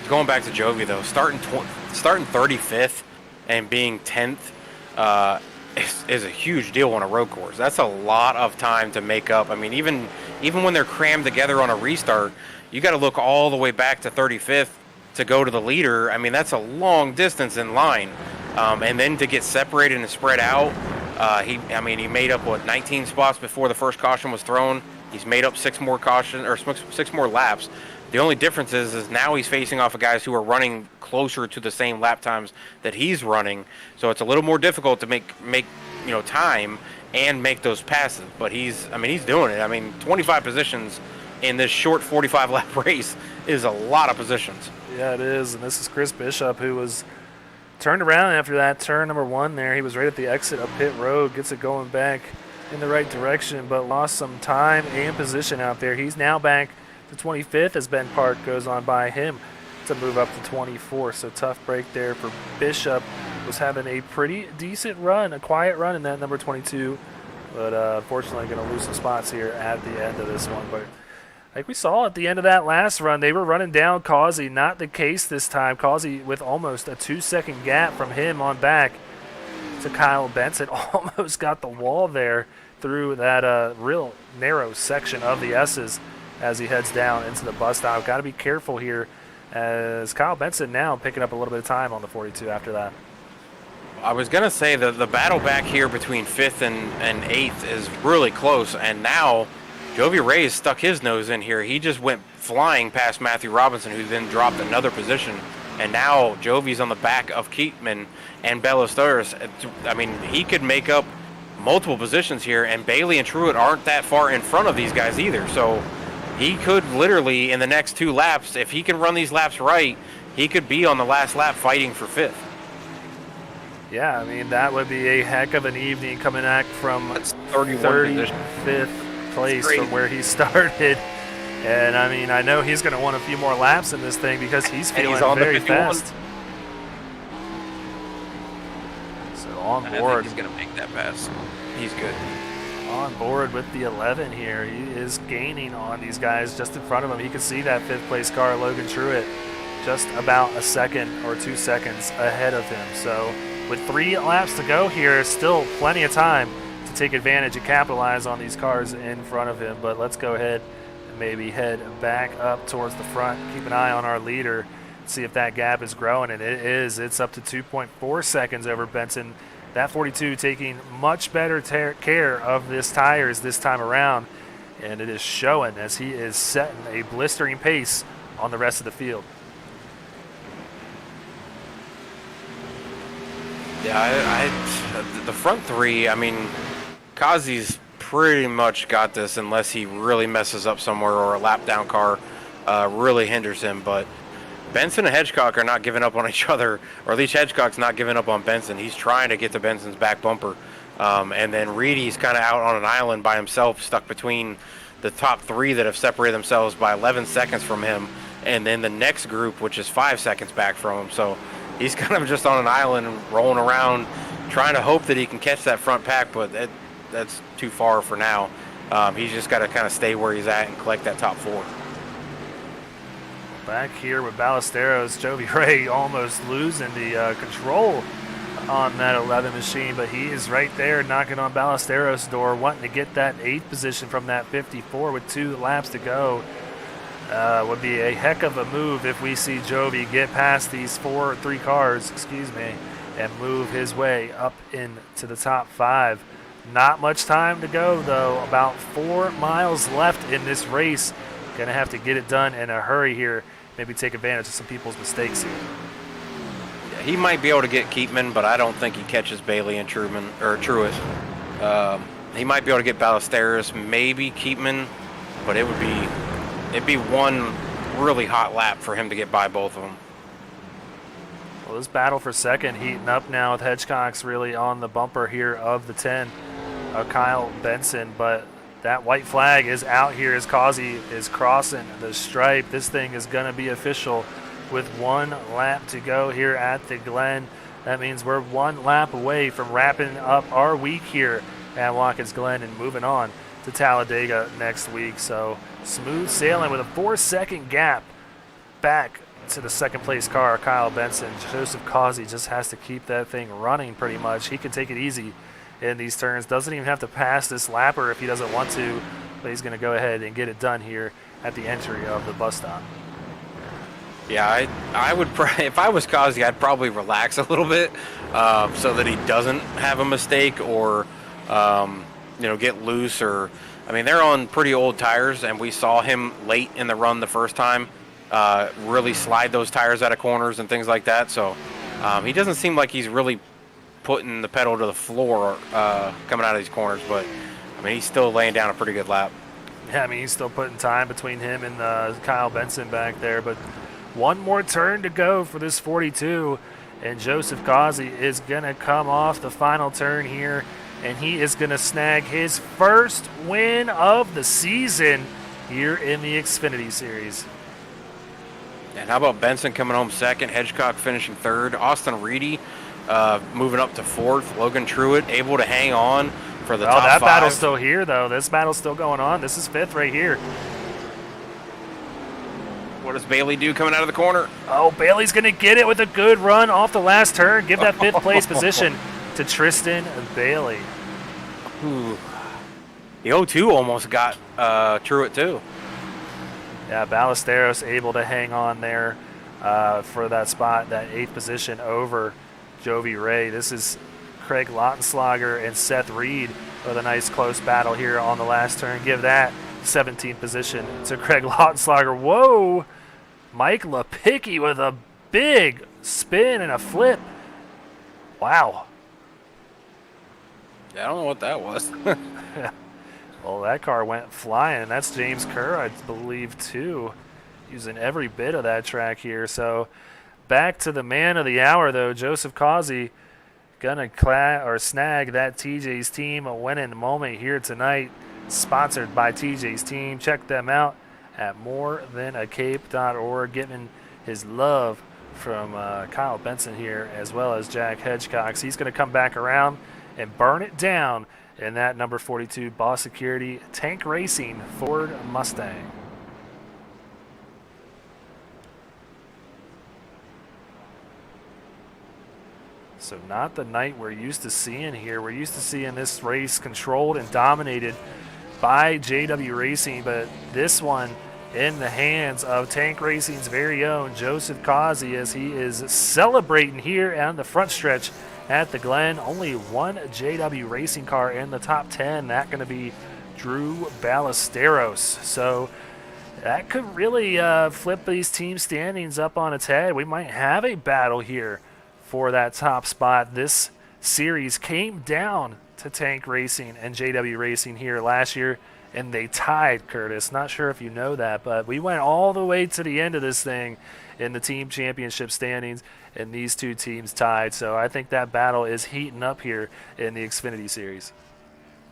going back to Jovi, though, starting 35th and being 10th is a huge deal on a road course. That's a lot of time to make up. I mean, even when they're crammed together on a restart, you got to look all the way back to 35th to go to the leader. I mean, that's a long distance in line. And then to get separated and spread out, he made up 19 spots before the first caution was thrown. He's made up 6 more laps. The only difference is now he's facing off of guys who are running closer to the same lap times that he's running. So it's a little more difficult to make time and make those passes. But he's doing it. 25 positions in this short 45 lap race is a lot of positions. Yeah, it is. And this is Chris Bishop, who was turned around after that turn number 1 there. He was right at the exit of pit road, gets it going back in the right direction, but lost some time and position out there. He's now back to 25th as Ben Park goes on by him to move up to 24th. So tough break there for Bishop. Was having a pretty decent run, a quiet run in that number 22, but unfortunately going to lose some spots here at the end of this one. But like we saw at the end of that last run, they were running down Causey. Not the case this time. Causey with almost a 2-second gap from him on back to Kyle Benson. Almost got the wall there through that real narrow section of the S's as he heads down into the bus stop. Got to be careful here as Kyle Benson now picking up a little bit of time on the 42 after that. I was going to say the battle back here between 5th and 8th is really close, and now Jovi Reyes stuck his nose in here. He just went flying past Matthew Robinson, who then dropped another position. And now Jovi's on the back of Keatman and Ballesteros. He could make up multiple positions here, and Bailey and Truett aren't that far in front of these guys either. So he could literally, in the next 2 laps, if he can run these laps right, he could be on the last lap fighting for 5th. Yeah, that would be a heck of an evening coming back from 35th place from where he started. And I know he's going to want a few more laps in this thing because he's feeling very fast. So on board. I think he's going to make that pass. He's good. On board with the 11 here. He is gaining on these guys just in front of him. You can see that 5th place car, Logan Truett, just about a second or 2 seconds ahead of him. So with 3 laps to go here, still plenty of time to take advantage and capitalize on these cars in front of him. But let's go ahead and maybe head back up towards the front. Keep an eye on our leader, see if that gap is growing, and it is. It's up to 2.4 seconds over Benson. That 42 taking much better care of his tires this time around, and it is showing as he is setting a blistering pace on the rest of the field. Yeah, the front 3, Kazi's pretty much got this unless he really messes up somewhere or a lap down car really hinders him. But Benson and Hedgecock are not giving up on each other, or at least Hedgecock's not giving up on Benson. He's trying to get to Benson's back bumper. And then Reedy's kind of out on an island by himself, stuck between the top 3 that have separated themselves by 11 seconds from him, and then the next group, which is 5 seconds back from him. So he's kind of just on an island rolling around, trying to hope that he can catch that front pack, but that's too far for now. He's just got to kind of stay where he's at and collect that top 4. Back here with Ballesteros, Jovi Ray almost losing the control on that 11 machine, but he is right there knocking on Ballesteros' door, wanting to get that 8th position from that 54 with 2 laps to go. Would be a heck of a move if we see Jovi get past these 3 cars, and move his way up into the top 5. Not much time to go, though. About 4 miles left in this race. Going to have to get it done in a hurry here. Maybe take advantage of some people's mistakes here. Yeah, he might be able to get Keatman, but I don't think he catches Bailey and Truett. He might be able to get Ballesteros, maybe Keatman, but it'd be one really hot lap for him to get by both of them. Well, this battle for second heating up now with Hedgecock's really on the bumper here of the 10 of Kyle Benson, but that white flag is out here as Causey is crossing the stripe. This thing is going to be official with 1 lap to go here at the Glen. That means we're 1 lap away from wrapping up our week here at Watkins Glen and moving on to Talladega next week. So smooth sailing with a 4-second gap back to the 2nd place car, Kyle Benson. Joseph Causey just has to keep that thing running pretty much. He can take it easy in these turns. Doesn't even have to pass this lapper if he doesn't want to, but he's going to go ahead and get it done here at the entry of the bus stop. Yeah, I would if I was Kazi, I'd probably relax a little bit so that he doesn't have a mistake or get loose or. I mean, they're on pretty old tires, and we saw him late in the run the first time really slide those tires out of corners and things like that. So he doesn't seem like he's really putting the pedal to the floor coming out of these corners, but I mean, he's still laying down a pretty good lap. Yeah, I mean, he's still putting time between him and Kyle Benson back there, but one more turn to go for this 42, and Joseph Kazi is going to come off the final turn here, and he is going to snag his first win of the season here in the Xfinity Series. And how about Benson coming home second, Hedgecock finishing third, Austin Reedy moving up to fourth, Logan Truitt able to hang on for the top that five. battle's still here, though. This battle's still going on. This is fifth right here. What does Bailey do coming out of the corner? Oh, Bailey's going to get it with a good run off the last turn. Give that fifth place position to Tristan Bailey. Ooh. The 0-2 almost got Truitt, too. Yeah, Ballesteros able to hang on there for that spot, that eighth position over Jovi Ray. This is Craig Lautenschlager and Seth Reed with a nice close battle here on the last turn. Give that 17th position to Craig Lautenschlager. Whoa! Mike Lepicki with a big spin and a flip. Wow. Yeah, I don't know what that was. Well, that car went flying, and that's James Kerr, I believe, too, using every bit of that track here. So back to the man of the hour, though, Joseph Kazi. Gonna snag that TJ's Team a winning moment here tonight, sponsored by TJ's Team. Check them out at morethanacape.org, getting his love from Kyle Benson here as well as Jack Hedgecock. He's going to come back around and burn it down in that number 42 Boss Security Tank Racing Ford Mustang. So not the night we're used to seeing here. We're used to seeing this race controlled and dominated by JW Racing, but this one in the hands of Tank Racing's very own Joseph Kazi as he is celebrating here on the front stretch at the Glen. Only one JW Racing car in the top 10. That going to be Drew Ballesteros. So that could really flip these team standings up on its head. We might have a battle here for that top spot. This series came down to Tank Racing and JW Racing here last year, and they tied, Curtis. Not sure if you know that, but we went all the way to the end of this thing in the team championship standings, and these two teams tied. So I think that battle is heating up here in the Xfinity Series.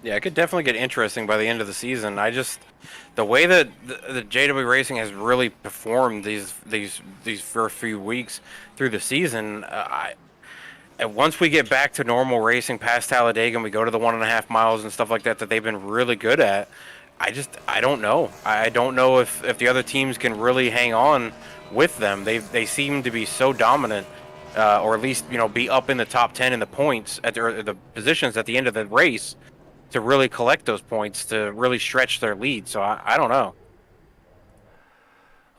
Yeah, it could definitely get interesting by the end of the season. The way that the JW Racing has really performed these first few weeks through the season, and once we get back to normal racing past Talladega and we go to the 1.5 miles and stuff like that they've been really good at, I don't know. I don't know if the other teams can really hang on with them. They seem to be so dominant, or at least be up in the top 10 in the points at the positions at the end of the race, to really collect those points, to really stretch their lead. So I don't know.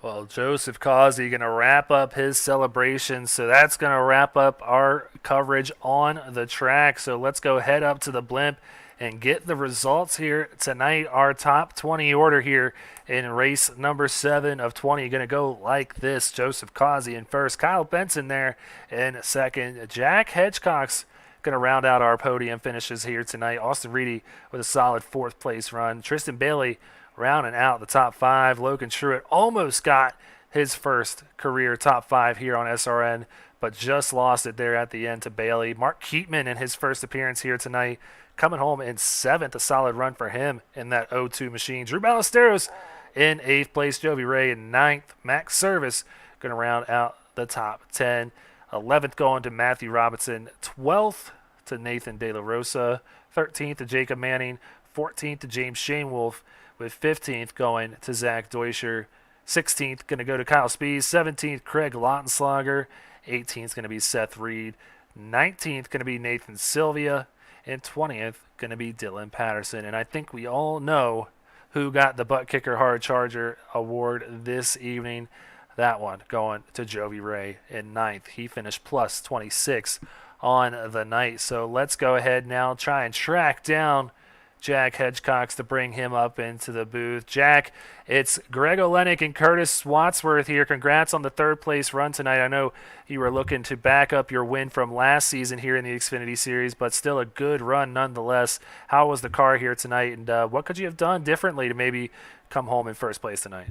Well, Joseph Kazi going to wrap up his celebration, so that's going to wrap up our coverage on the track. So let's go head up to the blimp and get the results here tonight. Our top 20 order here in race number 7 of 20 going to go like this. Joseph Kazi in first, Kyle Benson there in second, Jack Hedgecock's going to round out our podium finishes here tonight. Austin Reedy with a solid 4th place run. Tristan Bailey rounding out the top 5. Logan Truitt almost got his first career top 5 here on SRN, but just lost it there at the end to Bailey. Mark Keatman in his first appearance here tonight, coming home in 7th. A solid run for him in that 0-2 machine. Drew Ballesteros in 8th place. Jovi Ray in 9th. Max Service going to round out the top 10. 11th going to Matthew Robinson. 12th to Nathan De La Rosa. 13th to Jacob Manning. 14th to James Shanewolf, with 15th going to Zach Deutscher. 16th going to go to Kyle Spees. 17th, Craig Lautenschlager. 18th going to be Seth Reed. 19th going to be Nathan Sylvia. And 20th going to be Dylan Patterson. And I think we all know who got the Butt Kicker Hard Charger award this evening. that one going to Jovi Ray in ninth. He finished plus 26 on the night. So let's go ahead now, try and track down Jack Hedgecox to bring him up into the booth. Jack, it's Greg Olenek and Curtis Wadsworth here. Congrats on the third place run tonight. I know you were looking to back up your win from last season here in the Xfinity Series, but still a good run nonetheless. How was the car here tonight, and what could you have done differently to maybe come home in first place tonight?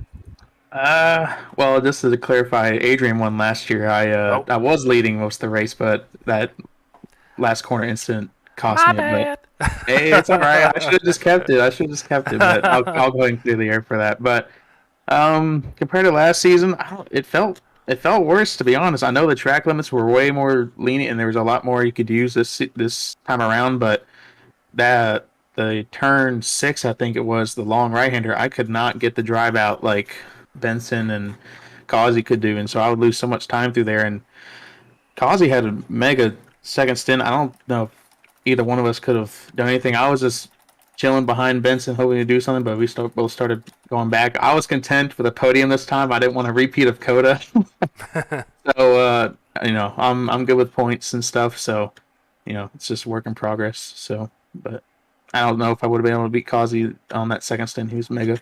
Well, just to clarify, Adrian won last year. I was leading most of the race, but that last corner incident cost me a bit. Hey, it's all right. I should have just kept it. But I'll go ahead and clear the air for that. But compared to last season, it felt worse, to be honest. I know the track limits were way more lenient, and there was a lot more you could use this time around. But the turn 6, I think it was, the long right-hander, I could not get the drive out like Benson and Causey could do, and so I would lose so much time through there. And Causey had a mega second stint. I don't know if either one of us could have done anything. I was just chilling behind Benson, hoping to do something, but we both started going back. I was content with a podium this time. I didn't want a repeat of Coda. So, I'm good with points and stuff. So, it's just work in progress. So, but I don't know if I would have been able to beat Causey on that second stint. He was mega.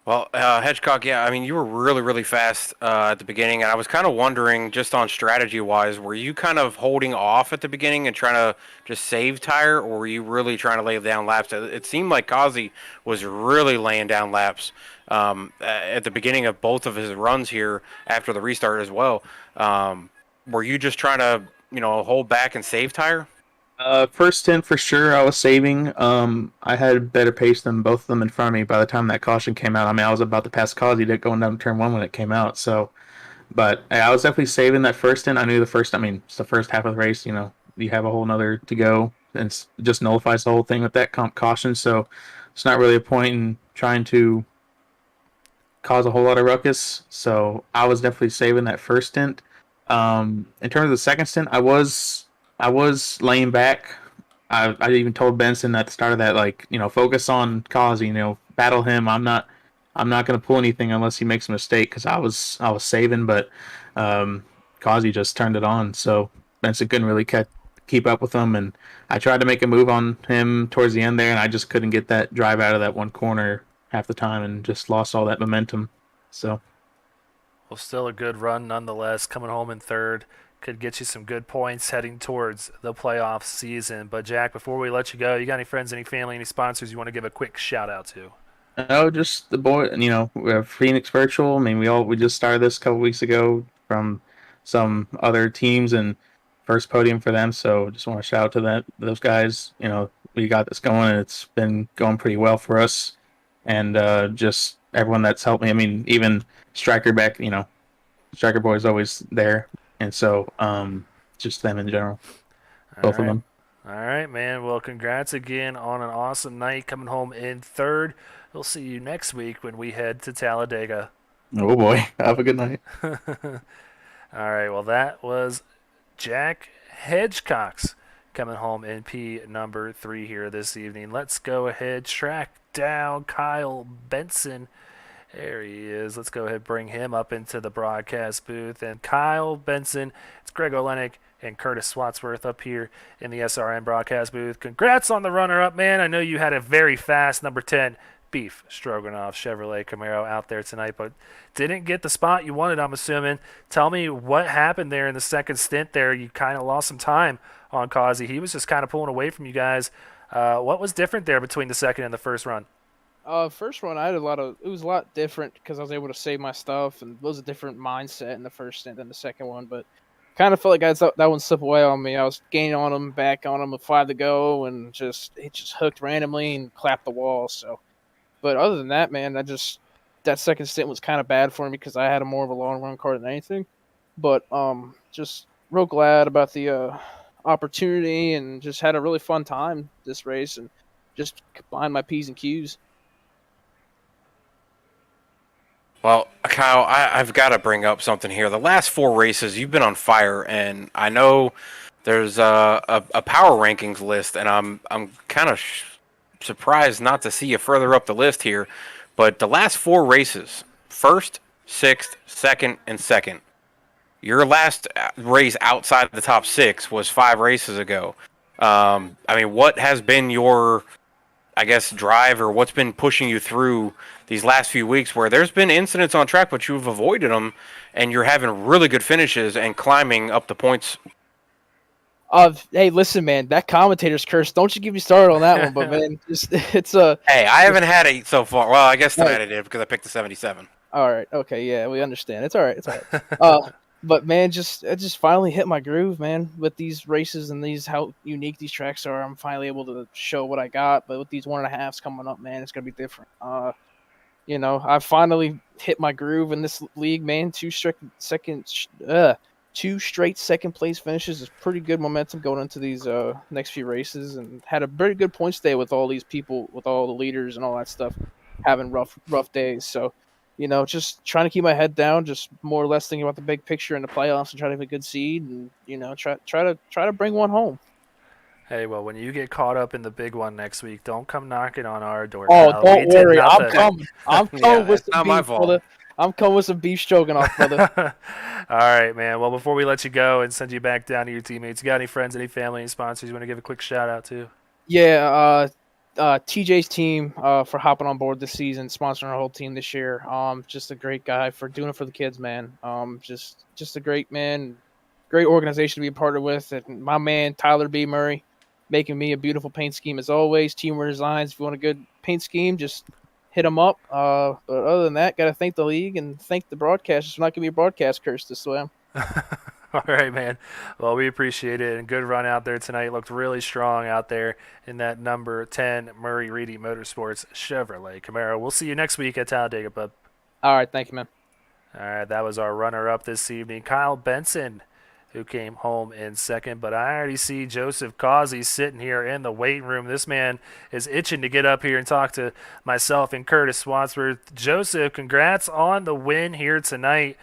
Well, Hedgecock, yeah, I mean, you were really, really fast at the beginning, and I was kind of wondering, just on strategy-wise, were you kind of holding off at the beginning and trying to just save tire, or were you really trying to lay down laps? It seemed like Causey was really laying down laps at the beginning of both of his runs here after the restart as well. Were you just trying to, hold back and save tire? First stint for sure, I was saving. I had better pace than both of them in front of me by the time that caution came out. I mean, I was about to pass Causey going down turn 1 when it came out. So, but I was definitely saving that first stint. I knew it's the first half of the race. You have a whole nother to go, and it just nullifies the whole thing with that caution. So, it's not really a point in trying to cause a whole lot of ruckus. So, I was definitely saving that first stint. In terms of the second stint, I was laying back. I even told Benson at the start of that, focus on Causey, battle him. I'm not going to pull anything unless he makes a mistake, because I was saving, but Causey just turned it on. So Benson couldn't really keep up with him, and I tried to make a move on him towards the end there, and I just couldn't get that drive out of that one corner half the time, and just lost all that momentum. So, well, still a good run nonetheless, coming home in third. Could get you some good points heading towards the playoff season. But, Jack, before we let you go, you got any friends, any family, any sponsors you want to give a quick shout-out to? No, just the boy. We have Phoenix Virtual. I mean, we just started this a couple weeks ago from some other teams, and first podium for them. So just want to shout out to those guys. We got this going, and it's been going pretty well for us. And just everyone that's helped me. I mean, even Striker back. Striker Boy is always there. And so, just them in general, both of them. All right, man. Well, congrats again on an awesome night, coming home in third. We'll see you next week when we head to Talladega. Oh, boy. Have a good night. All right, well, that was Jack Hedgecox coming home in P number 3 here this evening. Let's go ahead, track down Kyle Benson. There he is. Let's go ahead and bring him up into the broadcast booth. And Kyle Benson, it's Greg Olenek and Curtis Wadsworth up here in the SRN broadcast booth. Congrats on the runner-up, man. I know you had a very fast number 10 Beef Stroganoff Chevrolet Camaro out there tonight, but didn't get the spot you wanted, I'm assuming. Tell me what happened there in the second stint there. You kind of lost some time on Causey. He was just kind of pulling away from you guys. What was different there between the second and the first run? First one, it was a lot different because I was able to save my stuff, and it was a different mindset in the first stint than the second one, but kind of felt like that one slipped away on me. I was gaining on him, back on him with 5 to go, and it just hooked randomly and clapped the wall. So, but other than that, man, that second stint was kind of bad for me because I had more of a long run car than anything. But just real glad about the opportunity, and just had a really fun time this race, and just combined my P's and Q's. Well, Kyle, I've got to bring up something here. The last 4 races, you've been on fire, and I know there's a power rankings list, and I'm kind of surprised not to see you further up the list here. But the last 4 races, first, sixth, second, and second. Your last race outside of the top 6 was 5 races ago. I mean, what has been your, I guess, drive, or what's been pushing you through these last few weeks where there's been incidents on track, but you've avoided them, and you're having really good finishes and climbing up the points? Hey, listen, man, that commentator's curse. Don't you get me started on that one, but man, it's a. Hey, I haven't had it so far. Well, I guess tonight I did because I picked the 77. All right, okay, yeah, we understand. It's all right. It's all right. But man, I just finally hit my groove, man, with these races and how unique these tracks are. I'm finally able to show what I got. But with these 1.5s coming up, man, it's gonna be different. I finally hit my groove in this league, man. 2 straight second place finishes is pretty good momentum going into these next few races, and had a very good points day with all these people, with all the leaders and all that stuff, having rough days. So, just trying to keep my head down, just more or less thinking about the big picture in the playoffs and try to have a good seed, and try to bring one home. Hey, well, when you get caught up in the big one next week, don't come knocking on our door. Oh, pal. don't worry, I'm coming. I'm coming with it's not some my beef, fault. brother. I'm coming with some beef stroganoff, brother. All right, man. Well, before we let you go and send you back down to your teammates, you got any friends, any family, any sponsors you want to give a quick shout out to? Yeah, TJ's team for hopping on board this season, sponsoring our whole team this year. Just a great guy for doing it for the kids, man. Just a great man, great organization to be a part of with. And my man Tyler B. Murray making me a beautiful paint scheme as always. Teamwear Designs. If you want a good paint scheme, just hit them up. But other than that, got to thank the league and thank the broadcasters for not giving me a broadcast curse this way. All right, man. Well, we appreciate it. And good run out there tonight. Looked really strong out there in that number 10 Murray Reedy Motorsports Chevrolet Camaro. We'll see you next week at Talladega, bub. All right, thank you, man. All right, that was our runner-up this evening, Kyle Benson, who came home in second. But I already see Joseph Causey sitting here in the waiting room. This man is itching to get up here and talk to myself and Curtis Swansworth. Joseph, congrats on the win here tonight.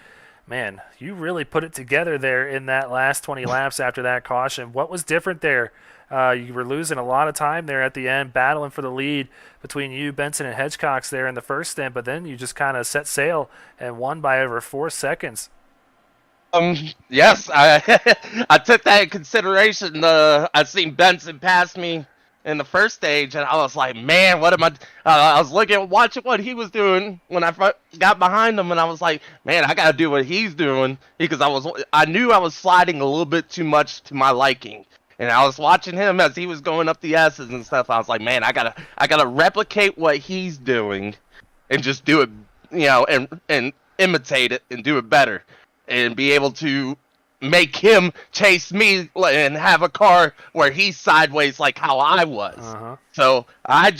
Man, you really put it together there in that last 20 laps after that caution. What was different there? You were losing a lot of time there at the end, battling for the lead between you, Benson, and Hedgecox there in the first stint, but then you just kind of set sail and won by over 4 seconds. Yes, I took that in consideration. I seen Benson pass me in the first stage, and I was like, man, what am I? I was watching what he was doing when I got behind him, and I was like, man, I gotta do what he's doing, because I knew I was sliding a little bit too much to my liking, and I was watching him as he was going up the S's and stuff. I was like, man, I gotta replicate what he's doing, and just do it, and imitate it and do it better, and be able to make him chase me and have a car where he's sideways like how I was. So I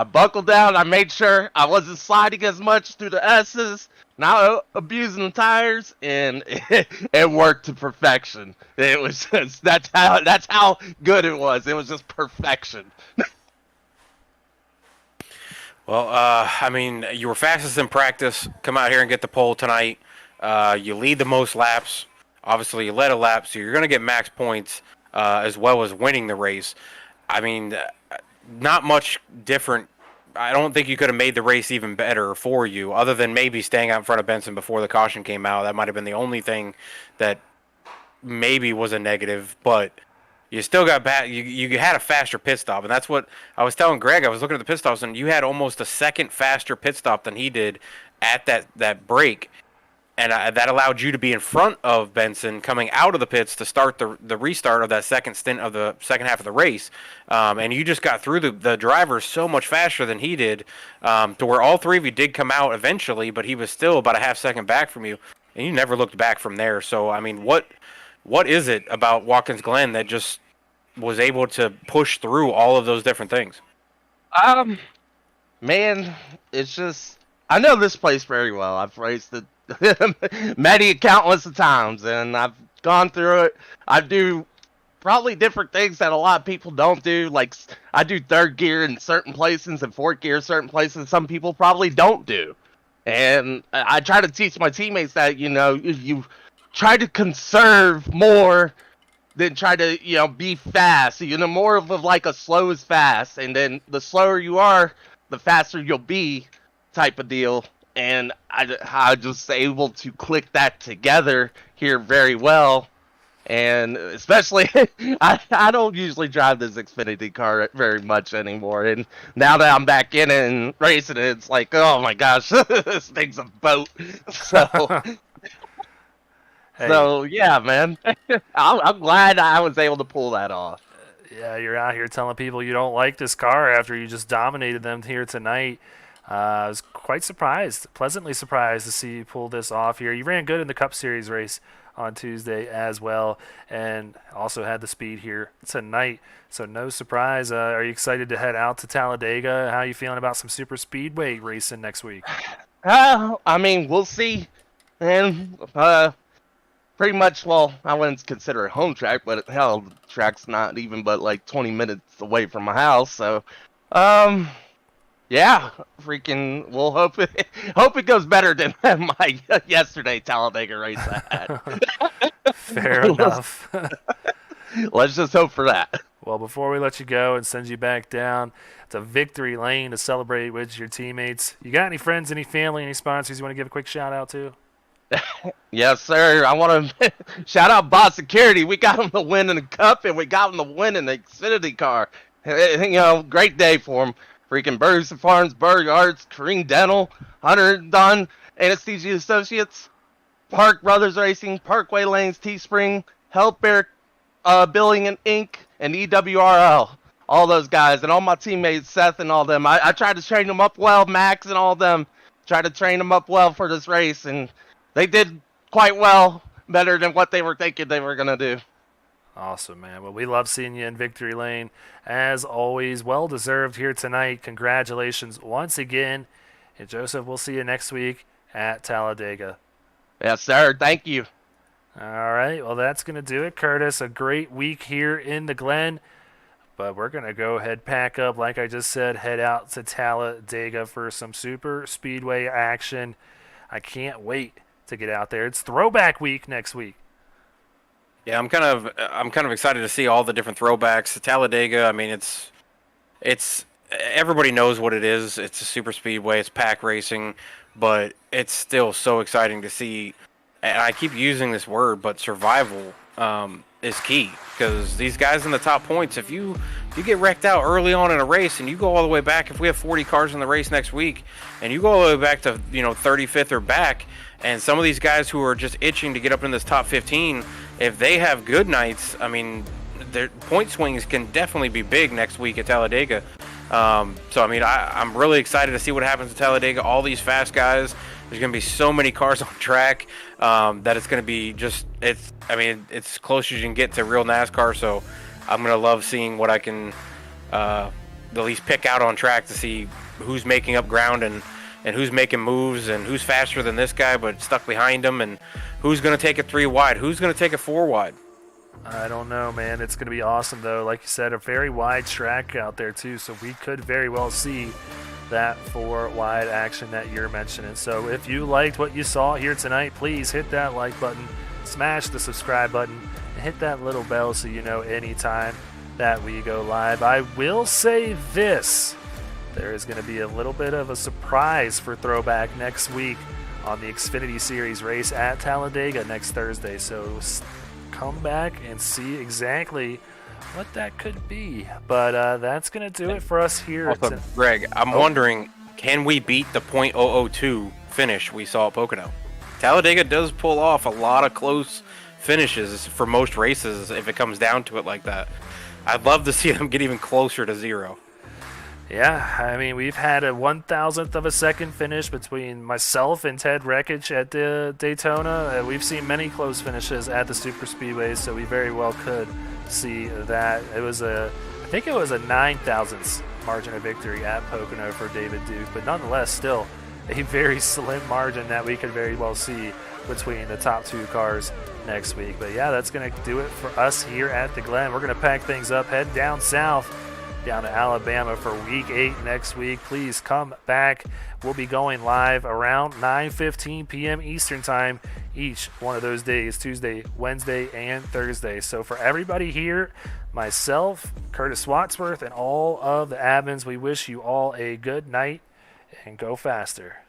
buckled down. I made sure I wasn't sliding as much through the S's, not abusing the tires, and it worked to perfection. It was just, that's how good it was. It was just perfection. Well, I mean, you were fastest in practice. Come out here and get the pole tonight. You lead the most laps. Obviously, you led a lap, so you're going to get max points as well as winning the race. I mean, not much different. I don't think you could have made the race even better for you, other than maybe staying out in front of Benson before the caution came out. That might have been the only thing that maybe was a negative, but you still got back. You had a faster pit stop, and that's what I was telling Greg. I was looking at the pit stops, and you had almost a second faster pit stop than he did at that break. And that allowed you to be in front of Benson coming out of the pits to start the restart of that second stint of the second half of the race. And you just got through the drivers so much faster than he did, to where all three of you did come out eventually, but he was still about a half second back from you, and you never looked back from there. So, I mean, what is it about Watkins Glen that just was able to push through all of those different things? Man, it's just, I know this place very well. I've raced it many countless of times, and I've gone through it. I do probably different things that a lot of people don't do. Like, I do third gear in certain places and fourth gear in certain places some people probably don't do. And I try to teach my teammates that, you try to conserve more than try to, be fast. More of like a slow is fast, and then the slower you are, the faster you'll be type of deal. And I just able to click that together here very well. And especially, I don't usually drive this Xfinity car very much anymore. And now that I'm back in it and racing it, it's like, oh my gosh, this thing's a boat. So, Hey. so yeah, man. I'm glad I was able to pull that off. Yeah, you're out here telling people you don't like this car after you just dominated them here tonight. I was quite surprised, pleasantly surprised to see you pull this off here. You ran good in the Cup Series race on Tuesday as well, and also had the speed here tonight. So no surprise. Are you excited to head out to Talladega? How are you feeling about some super speedway racing next week? I mean, we'll see. And pretty much, well, I wouldn't consider it home track, but hell, the track's not even but like 20 minutes away from my house. So, yeah, freaking, we'll hope it goes better than my yesterday Talladega race I had. Fair enough. Let's just hope for that. Well, before we let you go and send you back down to victory lane to celebrate with your teammates, you got any friends, any family, any sponsors you want to give a quick shout out to? Yes, sir. I want to shout out Boss Security. We got him the win in the Cup, and we got him the win in the Xfinity car. You know, great day for him. Freaking Burgers and Farms, Burger Arts, Kareem Dental, Hunter Dunn, Anesthesia Associates, Park Brothers Racing, Parkway Lanes, Teespring, Help Bear Billing and Inc., and EWRL. All those guys and all my teammates, Seth and all them. I tried to train them up well, Max and all them. Tried to train them up well for this race, and they did quite well, better than what they were thinking they were going to do. Awesome, man. Well, we love seeing you in victory lane. As always, well-deserved here tonight. Congratulations once again. And, Joseph, we'll see you next week at Talladega. Yes, sir. Thank you. All right. Well, that's going to do it, Curtis. A great week here in the Glen. But we're going to go ahead, pack up, like I just said, head out to Talladega for some super speedway action. I can't wait to get out there. It's throwback week next week. Yeah, I'm kind of excited to see all the different throwbacks. Talladega, I mean, it's everybody knows what it is. It's a super speedway, it's pack racing, but it's still so exciting to see. And I keep using this word, but survival is key, because these guys in the top points, if you get wrecked out early on in a race and you go all the way back, if we have 40 cars in the race next week and you go all the way back to 35th or back, and some of these guys who are just itching to get up in this top 15, if they have good nights, I mean, their point swings can definitely be big next week at Talladega. So I mean, I'm really excited to see what happens at Talladega. All these fast guys. There's going to be so many cars on track that it's going to be it's close as you can get to real NASCAR. So I'm going to love seeing what I can at least pick out on track to see who's making up ground and who's making moves and who's faster than this guy but stuck behind him, and who's going to take it 3 wide, who's going to take it 4 wide. I don't know, man. It's going to be awesome, though. Like you said, a very wide track out there, too, so we could very well see that 4 wide action that you're mentioning. So if you liked what you saw here tonight, please hit that like button, smash the subscribe button, and hit that little bell so you know anytime that we go live. I will say this. There is going to be a little bit of a surprise for Throwback next week on the Xfinity Series race at Talladega next Thursday. So come back and see exactly what that could be. But that's going to do it for us here. Also, Greg, I'm wondering, can we beat the .002 finish we saw at Pocono? Talladega does pull off a lot of close finishes for most races if it comes down to it like that. I'd love to see them get even closer to 0. Yeah, I mean, we've had a 1,000th of a second finish between myself and Ted Rekich at the Daytona. We've seen many close finishes at the super speedways, so we very well could see that. I think it was a 9,000th margin of victory at Pocono for David Duke, but nonetheless, still a very slim margin that we could very well see between the top 2 cars next week. But yeah, that's going to do it for us here at the Glen. We're going to pack things up, head down south, down to Alabama for week 8 next week. Please come back. We'll be going live around 9:15 p.m. Eastern time each one of those days, Tuesday, Wednesday, and Thursday. So for everybody here, myself, Curtis Wadsworth, and all of the admins, we wish you all a good night and go faster.